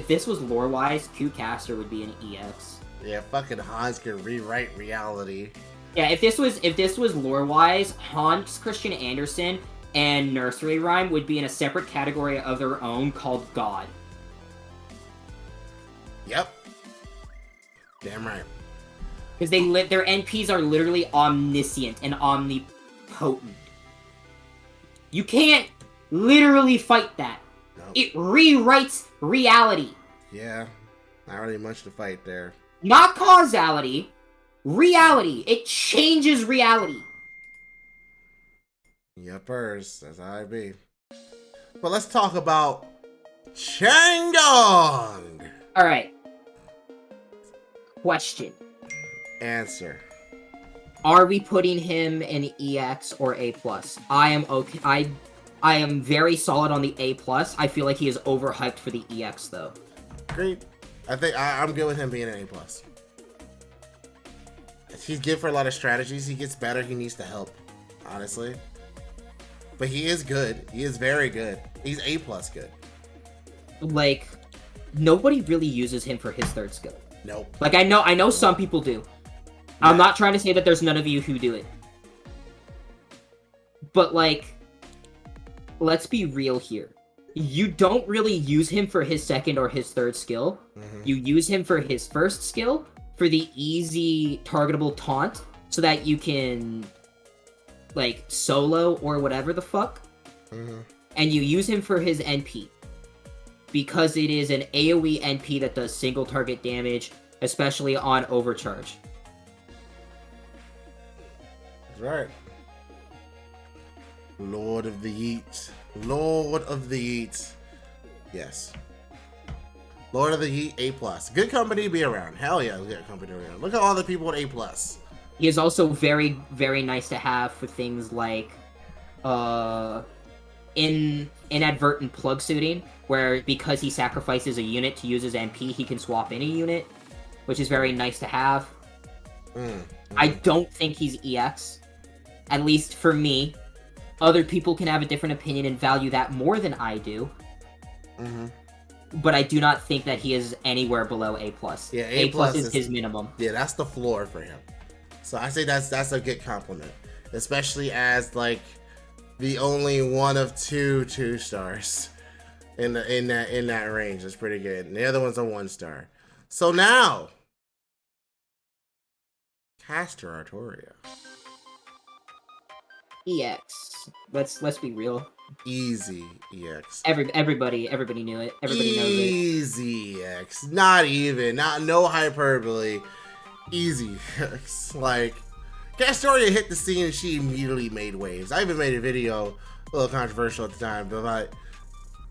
this was lore-wise, Q Caster would be an EX. Yeah, fucking Hans can rewrite reality. Yeah, if this was lore-wise, Hans Christian Andersen and Nursery Rhyme would be in a separate category of their own called God. Yep. Damn right. Because their NPs are literally omniscient and omnipotent. You can't literally fight that. Nope. It rewrites reality. Yeah, not really much to fight there. Not causality. Reality. It changes reality. Yepers, that's how I be. But let's talk about Chen Gong. All right. Question. Answer. Are we putting him in EX or A+? I am okay. I am very solid on the A+. I feel like he is overhyped for the EX though. Great. I think I'm good with him being an A+. He's good for a lot of strategies. He gets better. He needs the help, honestly. But he is good. He is very good. He's A+ good. Like, nobody really uses him for his third skill. Nope. Like, I know some people do. Yeah. I'm not trying to say that there's none of you who do it. But, like, let's be real here. You don't really use him for his second or his third skill. Mm-hmm. You use him for his first skill, for the easy targetable taunt, so that you can, like, solo or whatever the fuck. Mm-hmm. And you use him for his NP. Because it is an AoE NP that does single target damage, especially on overcharge. That's right. Lord of the Yeet. Lord of the Yeet. Yes. Lord of the Yeet, A+. Good company to be around. Hell yeah, good company to be around. Look at all the people with A+. He is also very, very nice to have for things like inadvertent plug suiting, where because he sacrifices a unit to use his MP, he can swap in a unit, which is very nice to have. I don't think he's EX, at least for me. Other people can have a different opinion and value that more than I do. But I do not think that he is anywhere below A+. Yeah, A+ is his minimum. Yeah, that's the floor for him. So I say that's a good compliment, especially as like the only one of two stars in that range. That's pretty good. And the other one's a 1-star. So now, Caster Artoria. EX. Let's be real. Easy EX. Everybody knew it. Everybody knows it. Easy EX. Not even. No hyperbole. Easy EX. Like, Castoria hit the scene and she immediately made waves. I even made a video, a little controversial at the time, but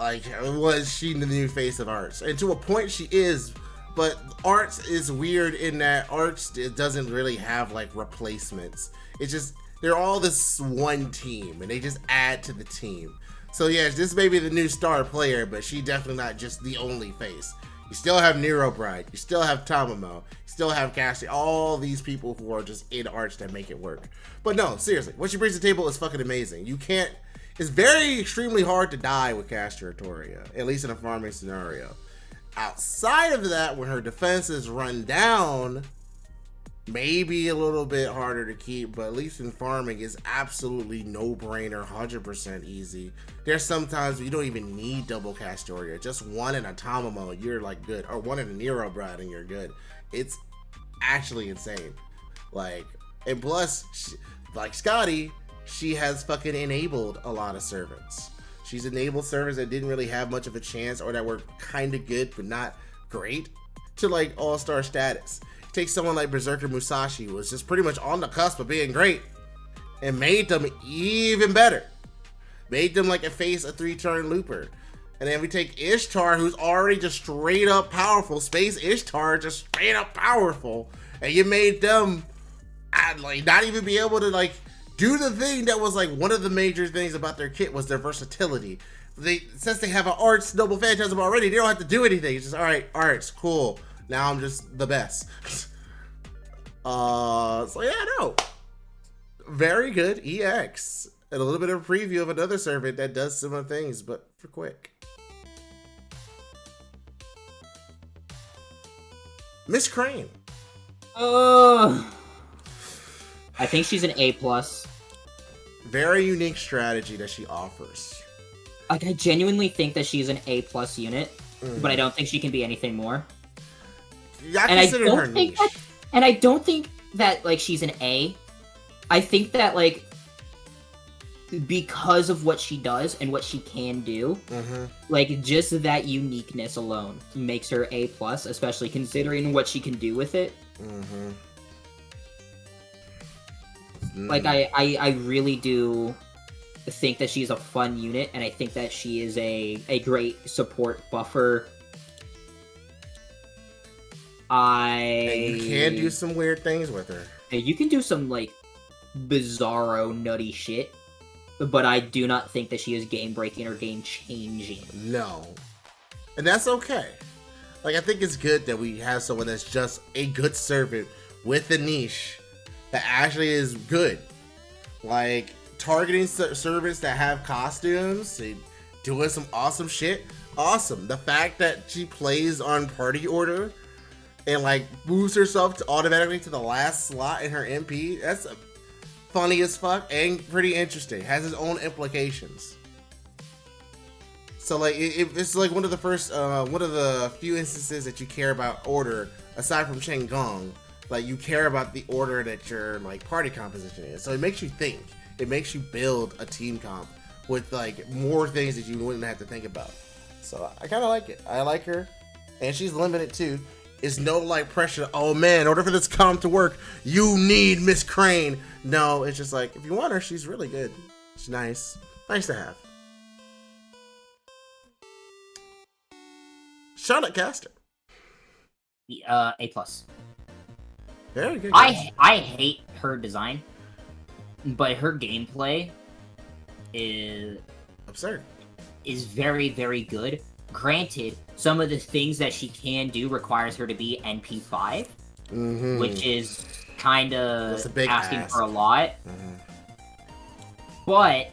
like was she the new face of arts? And to a point she is, but arts is weird in that arts, it doesn't really have like replacements. It's just, they're all this one team and they just add to the team. So yeah, this may be the new star player, but she definitely not just the only face. You still have Nero Bride, you still have Tamamo, you still have Cassie, all these people who are just in arts that make it work. But no, seriously, what she brings to the table is fucking amazing. You can't, it's very extremely hard to die with Caster Artoria, at least in a farming scenario. Outside of that, when her defenses run down, maybe a little bit harder to keep, but at least in farming is absolutely no-brainer, 100% easy. There's sometimes you don't even need double Castoria, just one in a Tamamo, you're like good, or one in a Nero Bride and you're good. It's actually insane. Like, and plus, like Scotty, she has fucking enabled a lot of servants. She's enabled servants that didn't really have much of a chance or that were kind of good but not great to like all-star status. Take someone like Berserker Musashi, who was just pretty much on the cusp of being great, and made them even better. Made them like a 3-turn looper. And then we take Ishtar, who's already just straight up powerful. Space Ishtar, just straight up powerful. And you made them like not even be able to like do the thing that was like one of the major things about their kit was their versatility. Since they have an arts noble phantasm already, they don't have to do anything. It's just, all right, arts, cool. Now I'm just the best. So yeah, no. Very good EX. And a little bit of a preview of another servant that does similar things, but for quick. Miss Crane. I think she's an A+. Very unique strategy that she offers. Like, I genuinely think that she's an A+ unit, but I don't think she can be anything more. I don't think that like she's an A. I think that like because of what she does and what she can do, like just that uniqueness alone makes her A+, especially considering what she can do with it. Like I really do think that she's a fun unit, and I think that she is a great support buffer. And you can do some weird things with her. You can do some, like, bizarro, nutty shit, but I do not think that she is game-breaking or game-changing. No. And that's okay. Like, I think it's good that we have someone that's just a good servant with a niche that actually is good. Like, targeting servants that have costumes, doing some awesome shit. Awesome. The fact that she plays on party order and, like, moves herself automatically to the last slot in her MP, that's funny as fuck and pretty interesting. Has its own implications. So, like, it's like one of the few instances that you care about order, aside from Chen Gong. Like, you care about the order that your, like, party composition is. So it makes you think. It makes you build a team comp with, like, more things that you wouldn't have to think about. So I kind of like it. I like her. And she's limited, too. It's no, like, pressure. Oh, man, in order for this comp to work, you need Miss Crane. No, it's just like, if you want her, she's really good. She's nice. Nice to have. Charlotte Caster. A+. Very good. I hate her design, but her gameplay is absurd. Is very, very good. Granted, some of the things that she can do requires her to be NP5, which is kind of asking for a lot. But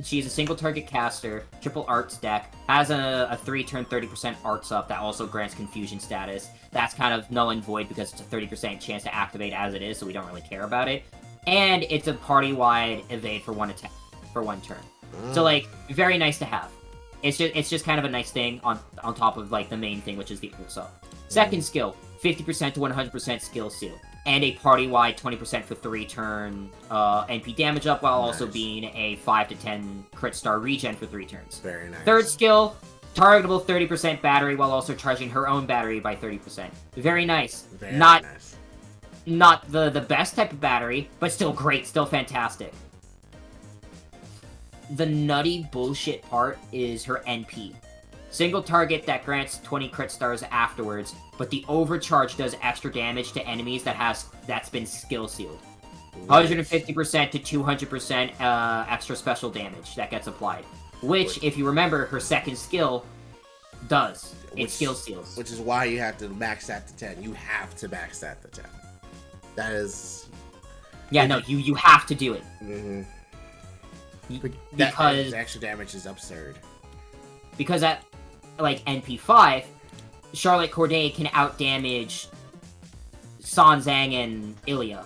she's a single target caster, triple arts deck, has a 3-turn 30% arts up that also grants confusion status. That's kind of null and void because it's a 30% chance to activate as it is, so we don't really care about it. And it's a party-wide evade for one attack, for one turn. So, like, very nice to have. It's just kind of a nice thing on top of, like, the main thing, which is the arts up. Second skill, 50% to 100% skill seal. And a party-wide 20% for 3-turn NP damage up, while also being a 5 to 10 crit star regen for 3 turns. Very nice. Third skill, targetable 30% battery, while also charging her own battery by 30%. Very nice. Very nice. Not the best type of battery, but still great, still fantastic. The nutty bullshit part is her NP. Single target that grants 20 crit stars afterwards, but the overcharge does extra damage to enemies that's been skill sealed. 150% to 200% extra special damage that gets applied. Which, if you remember, her second skill does. It skill seals. Which is why you have to max that to 10. You have to max that to 10. That is... Yeah, no, you have to do it. Because the extra damage is absurd. Because at, like, NP5, Charlotte Corday can outdamage Sanzang and Ilya.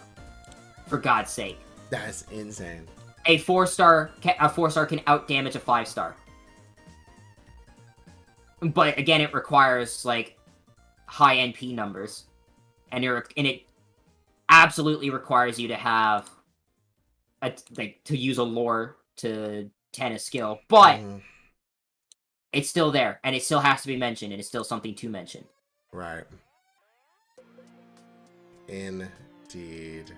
For God's sake. That's insane. A 4-star can outdamage a 5-star. But again, it requires, like, high NP numbers. And it absolutely requires you to have to use a lore to 10 a skill. But it's still there, and it still has to be mentioned, and it's still something to mention. Right. Indeed.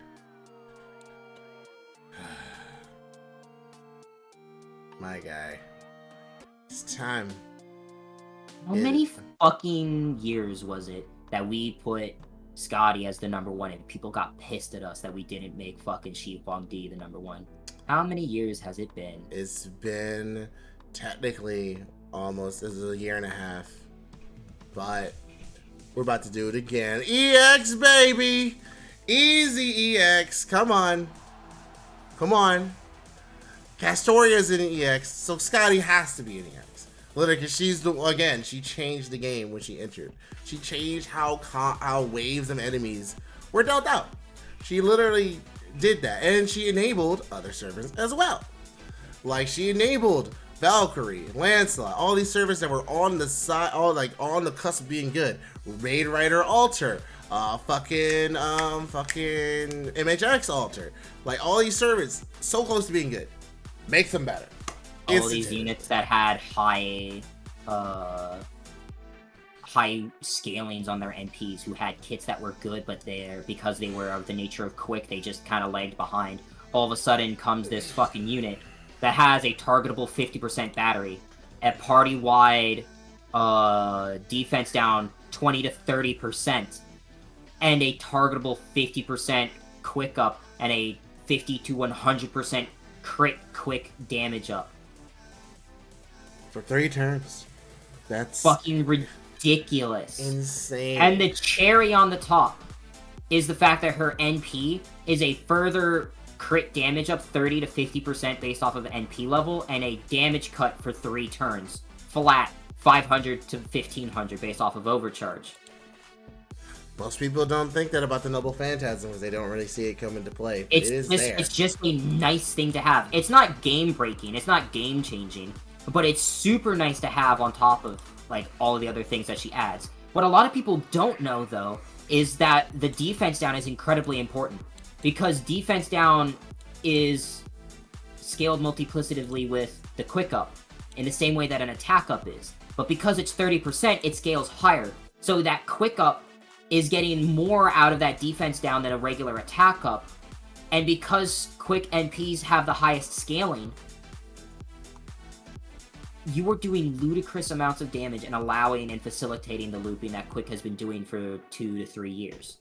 My guy. It's time. How many fucking years was it that we put Scotty as the number 1 and people got pissed at us that we didn't make fucking Shi Huangdi the number 1? How many years has it been? It's been technically almost a year and a half. But we're about to do it again. EX, baby! Easy EX. Come on. Come on. Castoria's in an EX, so Scotty has to be an EX. Literally, because she changed the game when she entered. She changed how waves of enemies were dealt out. She literally did that, and she enabled other servants as well. Like, she enabled Valkyrie, Lancelot, all these servants that were on the side, all like on the cusp of being good. Raid Rider Altar, fucking MHX Altar. Like, all these servants so close to being good. Make them better. All these units that had high scalings on their NPs, who had kits that were good, but because they were of the nature of quick, they just kind of lagged behind. All of a sudden comes this fucking unit that has a targetable 50% battery, a party-wide defense down 20 to 30%, and a targetable 50% quick up, and a 50 to 100% crit quick damage up. For 3 turns. That's fucking ridiculous. Insane. And the cherry on the top is the fact that her NP is a further crit damage up 30 to 50% based off of NP level, and a damage cut for 3 turns. Flat, 500 to 1500 based off of overcharge. Most people don't think that about the Noble Phantasm because they don't really see it come into play. It's just a nice thing to have. It's not game breaking, it's not game changing, but it's super nice to have on top of like all of the other things that she adds. What a lot of people don't know though is that the defense down is incredibly important, because defense down is scaled multiplicatively with the quick up in the same way that an attack up is. But because it's 30%, it scales higher. So that quick up is getting more out of that defense down than a regular attack up. And because quick NPs have the highest scaling, you are doing ludicrous amounts of damage and allowing and facilitating the looping that quick has been doing for 2 to 3 years.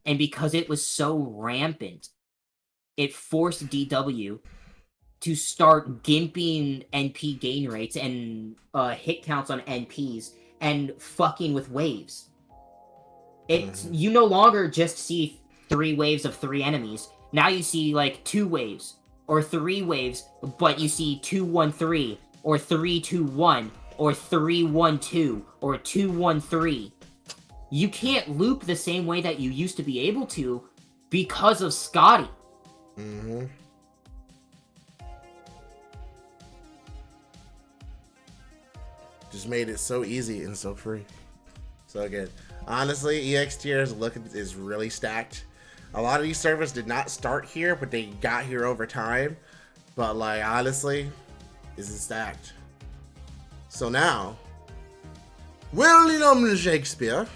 And because it was so rampant, it forced DW to start gimping NP gain rates and hit counts on NPs and fucking with waves. You no longer just see 3 waves of 3 enemies. Now you see like 2 waves or 3 waves, but you see 2-1-3 or 3-2-1 or 3-1-2 or 2-1-3. You can't loop the same way that you used to be able to because of Scotty. Mm-hmm. Just made it so easy and so free. So good. Honestly, EX tiers is really stacked. A lot of these servers did not start here, but they got here over time. But like honestly, this is stacked. So now, William Shakespeare,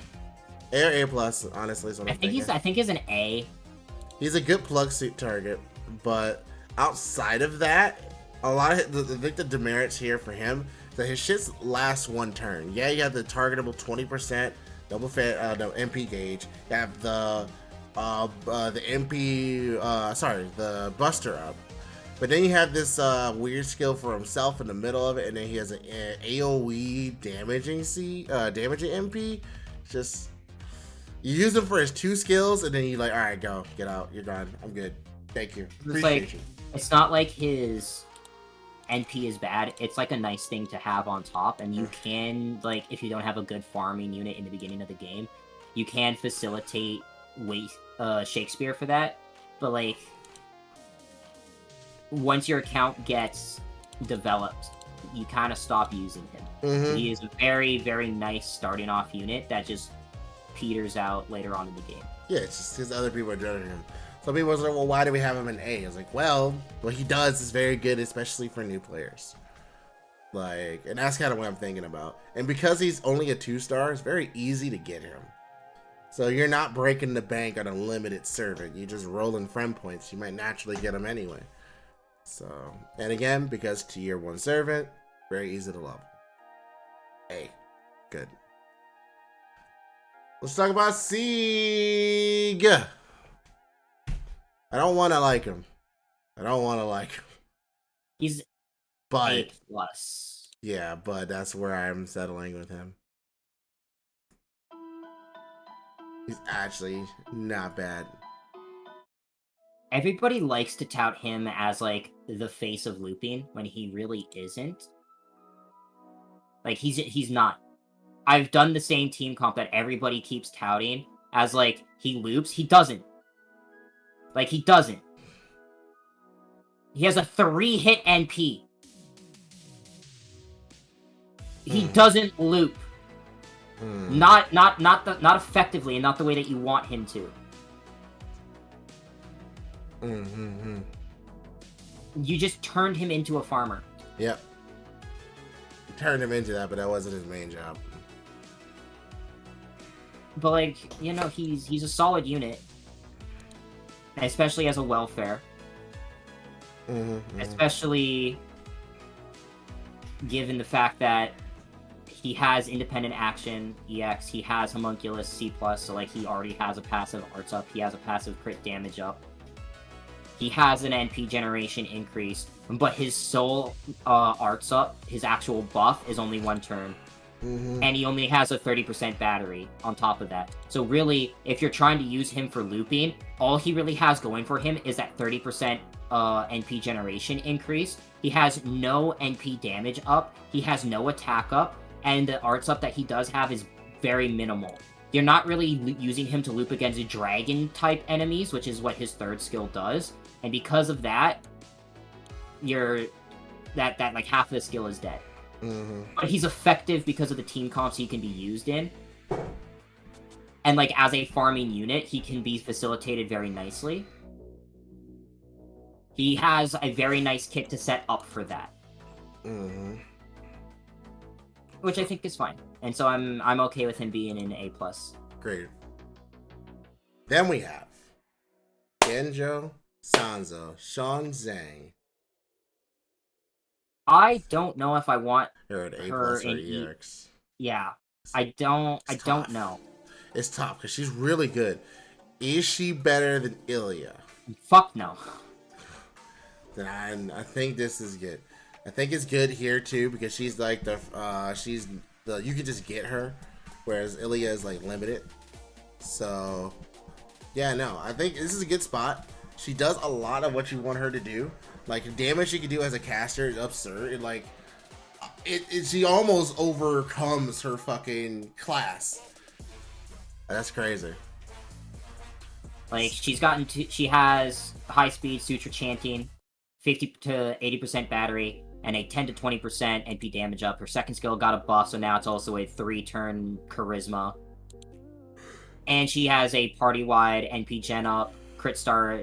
A plus. Honestly, is what I'm thinking. I think he's an A. He's a good plug suit target, but outside of that, a lot of the demerits here for him that his shits last 1 turn. Yeah, you have the targetable 20% double no, MP gauge. You have the Buster up. But then you have this weird skill for himself in the middle of it, and then he has an AoE damaging MP. Just you use him for his 2 skills, and then you like, all right, go, get out, you're done. I'm good. Thank you. Appreciate you. It's not like his NP is bad. It's like a nice thing to have on top, and you can, like, if you don't have a good farming unit in the beginning of the game, you can facilitate Shakespeare for that. But like, once your account gets developed, you kind of stop using him. Mm-hmm. He is a very, very nice starting off unit that just peters out later on in the game. Yeah, it's just because other people are dreading him. Some people are like, well, why do we have him in A? I was like, well, what he does is very good, especially for new players. Like, and that's kind of what I'm thinking about. And because he's only a 2-star, it's very easy to get him. So you're not breaking the bank on a limited servant. You just rolling friend points. You might naturally get him anyway. So, and again, because tier 1 servant, very easy to level. A. Good. Let's talk about Sieg. I don't want to like him. He's but A plus. Yeah, but that's where I'm settling with him. He's actually not bad. Everybody likes to tout him as like the face of looping when he really isn't. Like he's not. I've done the same team comp that everybody keeps touting as like he loops. He doesn't. Like he doesn't. He has a 3-hit NP. He doesn't loop. Not effectively, and not the way that you want him to. You just turned him into a farmer. Yep. You turned him into that, but that wasn't his main job. But like, you know, he's a solid unit, especially as a welfare. Especially given the fact that he has independent action, EX, he has homunculus C+, so like he already has a passive arts up, he has a passive crit damage up. He has an NP generation increase, but his sole arts up, his actual buff, is only 1 turn. And he only has a 30% battery on top of that. So really, if you're trying to use him for looping, all he really has going for him is that 30% NP generation increase. He has no NP damage up, he has no attack up, and the arts up that he does have is very minimal. You're not really using him to loop against dragon-type enemies, which is what his 3rd skill does. And because of that, like half of the skill is dead. But he's effective because of the team comps he can be used in. And like as a farming unit, he can be facilitated very nicely. He has a very nice kit to set up for that. Which I think is fine. And so I'm okay with him being an A+. Great. Then we have Genjo, Sanzo, Sean Zhang. I don't know if I want her at A+ her or EX. Yeah. I don't know. It's tough because she's really good. Is she better than Ilya? Fuck no. Then I think this is good. I think it's good here too because she's like she's the you can just get her, whereas Ilya is like limited. So yeah, no, I think this is a good spot. She does a lot of what you want her to do. Like the damage she can do as a caster is absurd. And like she almost overcomes her fucking class. That's crazy. Like she has high speed suture chanting, 50 to 80% battery, and a 10 to 20% NP damage up. Her 2nd skill got a buff, so now it's also a 3-turn charisma. And she has a party-wide NP gen up, crit star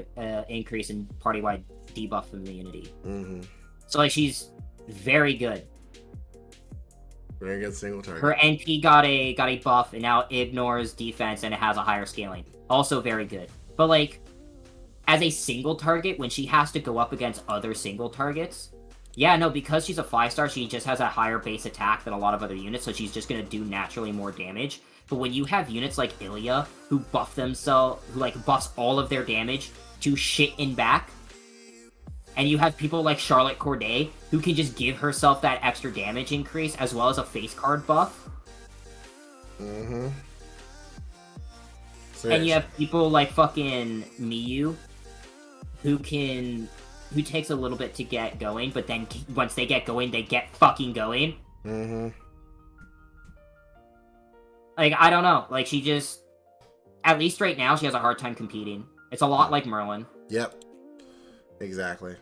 increase, and party-wide debuff immunity. So like she's very good. Very good single target. Her NP got a buff, and now ignores defense, and it has a higher scaling. Also very good. But like, as a single target, when she has to go up against other single targets, yeah, no, because she's a 5-star, she just has a higher base attack than a lot of other units, so she's just gonna do naturally more damage. But when you have units like Ilya, who buff themselves, who like buffs all of their damage to shit in back, and you have people like Charlotte Corday, who can just give herself that extra damage increase, as well as a face card buff. And you have people like fucking Miyu, who takes a little bit to get going, but then once they get going, they get fucking going. Like, I don't know. Like, she just... At least right now, she has a hard time competing. It's a lot like Merlin. Yep. Exactly.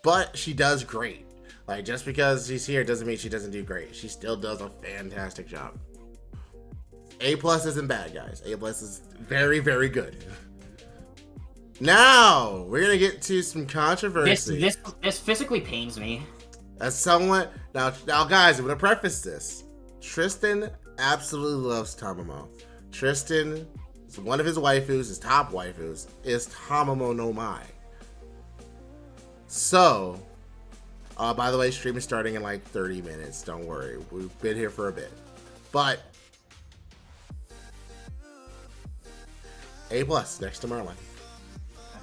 But she does great. Like, just because she's here doesn't mean she doesn't do great. She still does a fantastic job. A+ isn't bad, guys. A+ is very, very good. Now, we're going to get to some controversy. This physically pains me. As someone... Now, guys, I'm going to preface this. Tristan absolutely loves Tamamo. Tristan, one of his waifus, his top waifus, is Tamamo no Mai. So, by the way, stream is starting in like 30 minutes. Don't worry. We've been here for a bit. But, A+ next to Merlin.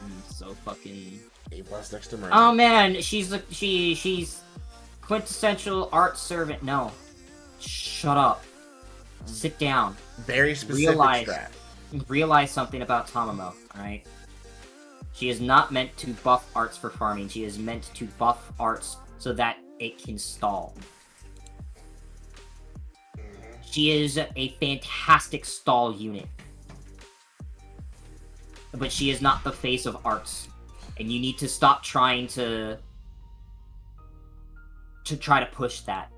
I'm so fucking... A+ next to Merlin. Oh man, she's quintessential art servant. No. Shut up. Sit down. Very specific strat. Realize something about Tamamo, alright? She is not meant to buff arts for farming. She is meant to buff arts so that it can stall. She is a fantastic stall unit. But she is not the face of arts. And you need to stop trying to try to push that.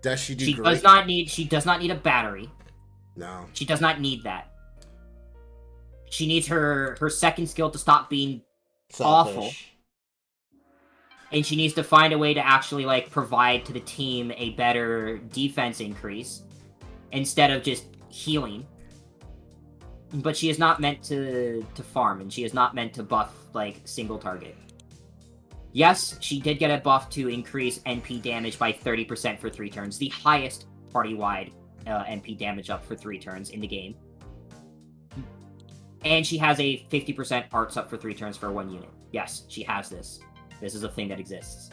Does she do she great? She does not need a battery. No. She does not need that. She needs her 2nd skill to stop being awful. And she needs to find a way to actually like provide to the team a better defense increase instead of just healing. But she is not meant to farm, and she is not meant to buff like single target. Yes, she did get a buff to increase NP damage by 30% for 3 turns, the highest party-wide NP damage up for 3 turns in the game. And she has a 50% arts up for 3 turns for 1 unit. Yes, she has this. This is a thing that exists.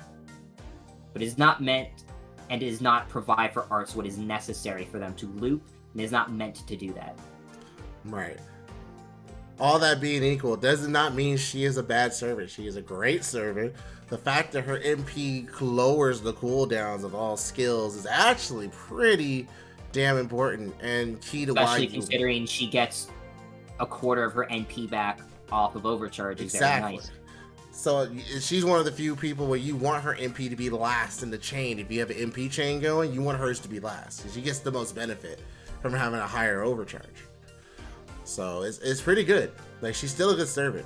But it is not meant, and does not provide for arts what is necessary for them to loop, and is not meant to do that. Right. All that being equal does not mean she is a bad servant. She is a great servant. The fact that her MP lowers the cooldowns of all skills is actually pretty damn important and key to Especially why considering she gets a quarter of her NP back off of overcharge. Is very nice. So she's one of the few people where you want her MP to be last in the chain. If you have an MP chain going, you want hers to be last. She gets the most benefit from having a higher overcharge. So it's pretty good. Like, she's still a good servant.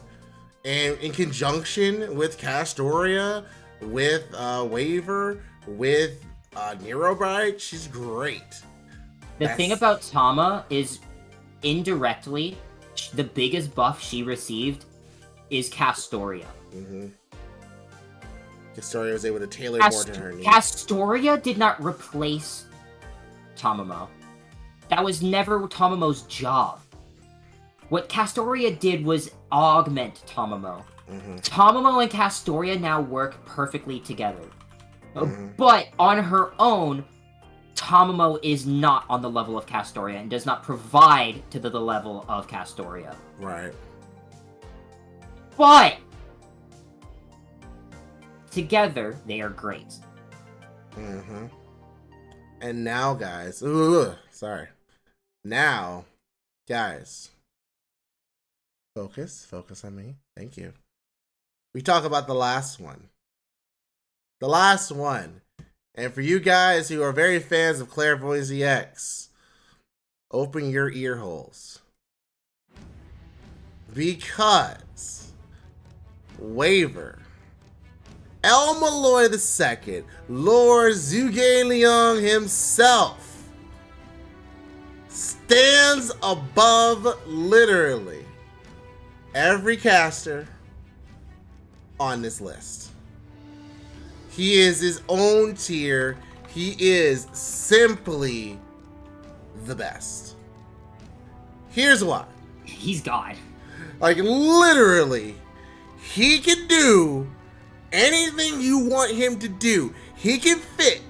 And in conjunction with Castoria, with Waver, with Nero Bride, she's great. The thing about Tama is, indirectly, the biggest buff she received is Castoria. Mm-hmm. Castoria was able to tailor more to her needs. Castoria did not replace Tamamo. That was never Tamamo's job. What Castoria did was augment Tamamo. Mm-hmm. Tamamo and Castoria now work perfectly together. Mm-hmm. But on her own, Tamamo is not on the level of Castoria and does not provide to the level of Castoria. Right. But together, they are great. Mm-hmm. And now, guys, now, guys, focus on me. Thank you. We talk about the last one. The last one. And for you guys who are very fans of Clairvoyance EX, open your ear holes. Because Waver, El Malloy II, Lord Zhuge Liang himself, stands above literally every caster on this list. He is his own tier. He is simply the best. Here's why. He's God. Like, literally, he can do anything you want him to do. He can fit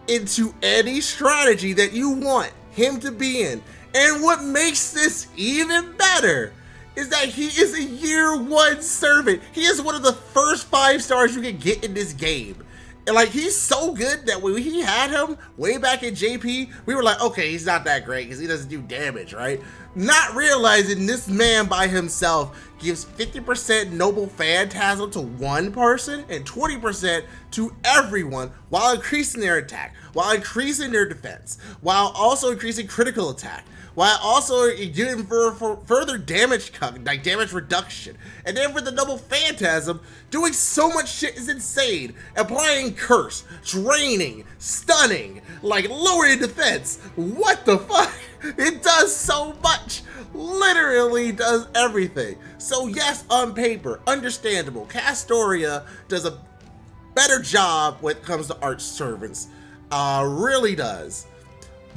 into any strategy that you want him to be in. And what makes this even better is that he is a year 1 servant. He is one of the first 5 stars you can get in this game. And like, he's so good that when we had him way back in JP, we were like, okay, he's not that great because he doesn't do damage, right? Not realizing this man by himself gives 50% Noble Phantasm to one person and 20% to everyone while increasing their attack, while increasing their defense, while also increasing critical attack, while also giving for further damage, like damage reduction. And then for the Noble Phantasm, doing so much shit is insane. Applying curse, draining, stunning, like lowering defense. What the fuck? It does so much. Literally does everything. So yes, on paper, understandable. Castoria does a better job when it comes to arch servants. Really does.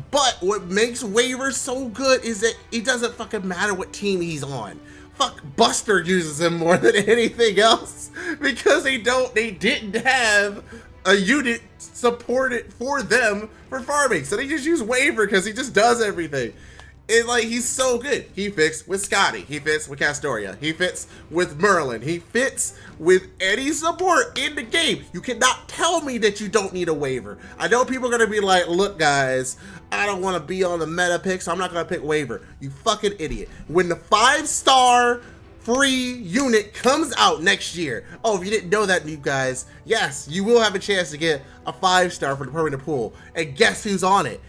But what makes Waver so good is that it doesn't fucking matter what team he's on. Fuck, Buster uses him more than anything else because they didn't have a unit supported for them for farming. So they just use Waver because he just does everything. And like, he's so good. He fits with Scotty. He fits with Castoria. He fits with Merlin. He fits with any support in the game. You cannot tell me that you don't need a Waver. I know people are going to be like, look guys, I don't want to be on the meta pick, so I'm not going to pick Waver. You fucking idiot. When the 5-star free unit comes out next year. Oh, if you didn't know that, you guys, yes, you will have a chance to get a 5-star for the permanent pool. And guess who's on it?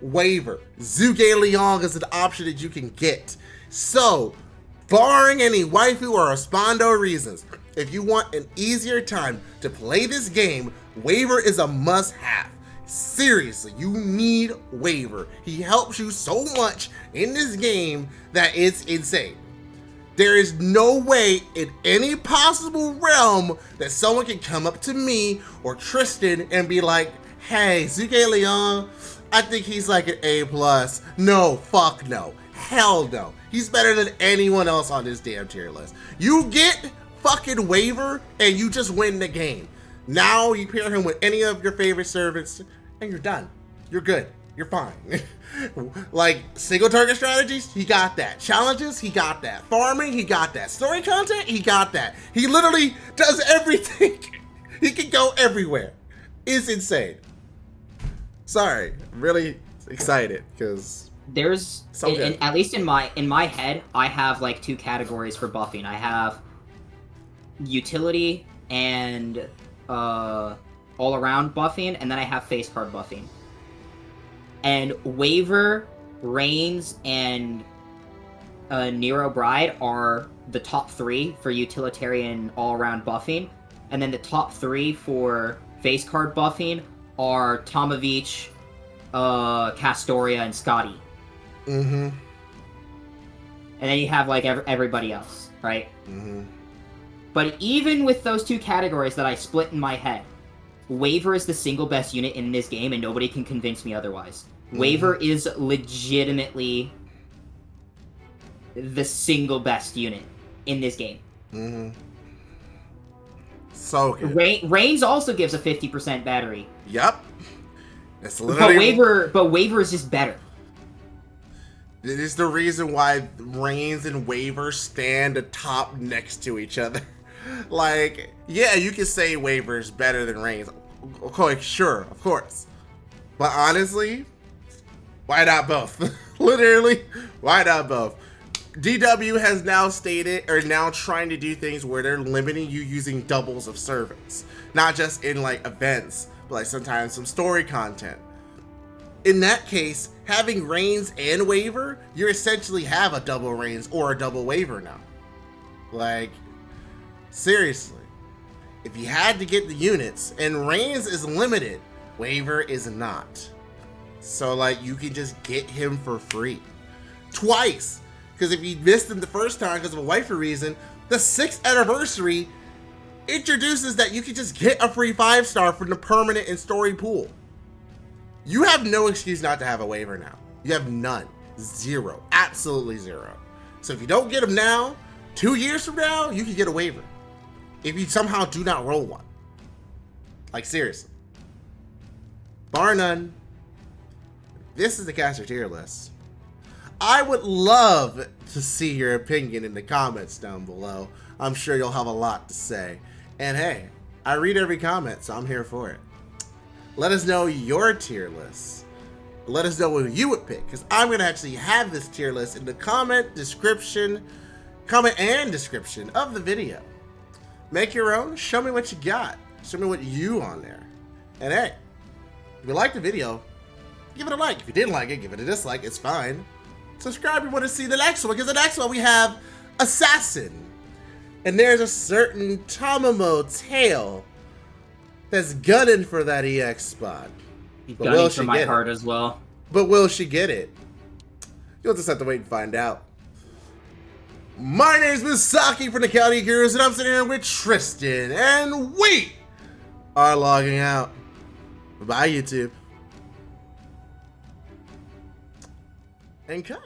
Waver. Zhuge Liang is an option that you can get. So, barring any waifu or Espondo reasons, if you want an easier time to play this game, Waver is a must-have. Seriously, you need Waver. He helps you so much in this game that it's insane. There is no way in any possible realm that someone can come up to me or Tristan and be like, hey, Zuke Leon, I think he's like an A+. No, fuck no. Hell no. He's better than anyone else on this damn tier list. You get fucking Waver and you just win the game. Now you pair him with any of your favorite servants and you're done. You're good. You're fine. Like, single target strategies, he got that. Challenges, he got that. Farming, he got that. Story content, he got that. He literally does everything. He can go everywhere. It's insane. Sorry, I'm really excited because there's at least in my head, I have like 2 categories for buffing. I have utility and all around buffing, and then I have face card buffing. And Waver, Reigns, and Nero Bride are the top 3 for utilitarian all-around buffing. And then the top 3 for face card buffing are Tomovich, Castoria, and Scotty. Mm-hmm. And then you have, like, everybody else, right? Mm-hmm. But even with those 2 categories that I split in my head, Waver is the single best unit in this game, and nobody can convince me otherwise. Waver is legitimately the single best unit in this game. Mm-hmm. So good. Reigns also gives a 50% battery. Yep. That's literally... But Waver is just better. It is the reason why Reigns and Waver stand atop next to each other. Like, yeah, you can say Waver is better than Reigns. Okay, sure, of course. But honestly, why not both? Literally, why not both? DW has now stated, or now trying to do things where they're limiting you using doubles of servants. Not just in, like, events, but, like, sometimes some story content. In that case, having Reigns and Waver, you essentially have a double Reigns or a double Waver now. Like, seriously. If you had to get the units, and Reigns is limited, Waver is not. So, like, you can just get him for free. Twice! Because if you missed him the first time because of a waifu reason, the 6th anniversary introduces that you can just get a free 5-star from the permanent and story pool. You have no excuse not to have a Waver now. You have none. 0. Absolutely 0. So if you don't get him now, 2 years from now, you can get a Waver. If you somehow do not roll one. Like, seriously. Bar none. This is the caster tier list. I would love to see your opinion in the comments down below. I'm sure you'll have a lot to say. And hey, I read every comment, so I'm here for it. Let us know your tier list. Let us know what you would pick, because I'm going to actually have this tier list in the comment and description of the video. Make your own. Show me what you got. Show me what you on there. And hey, if you liked the video, give it a like. If you didn't like it, give it a dislike. It's fine. Subscribe if you want to see the next one, because the next one we have Assassin. And there's a certain Tomomo tail that's gunning for that EX spot. But gunning for my heart as well. But will she get it? You'll just have to wait and find out. My name is Misaki from the County Gurus, and I'm sitting here with Tristan, and we are logging out. Bye, YouTube. And cut.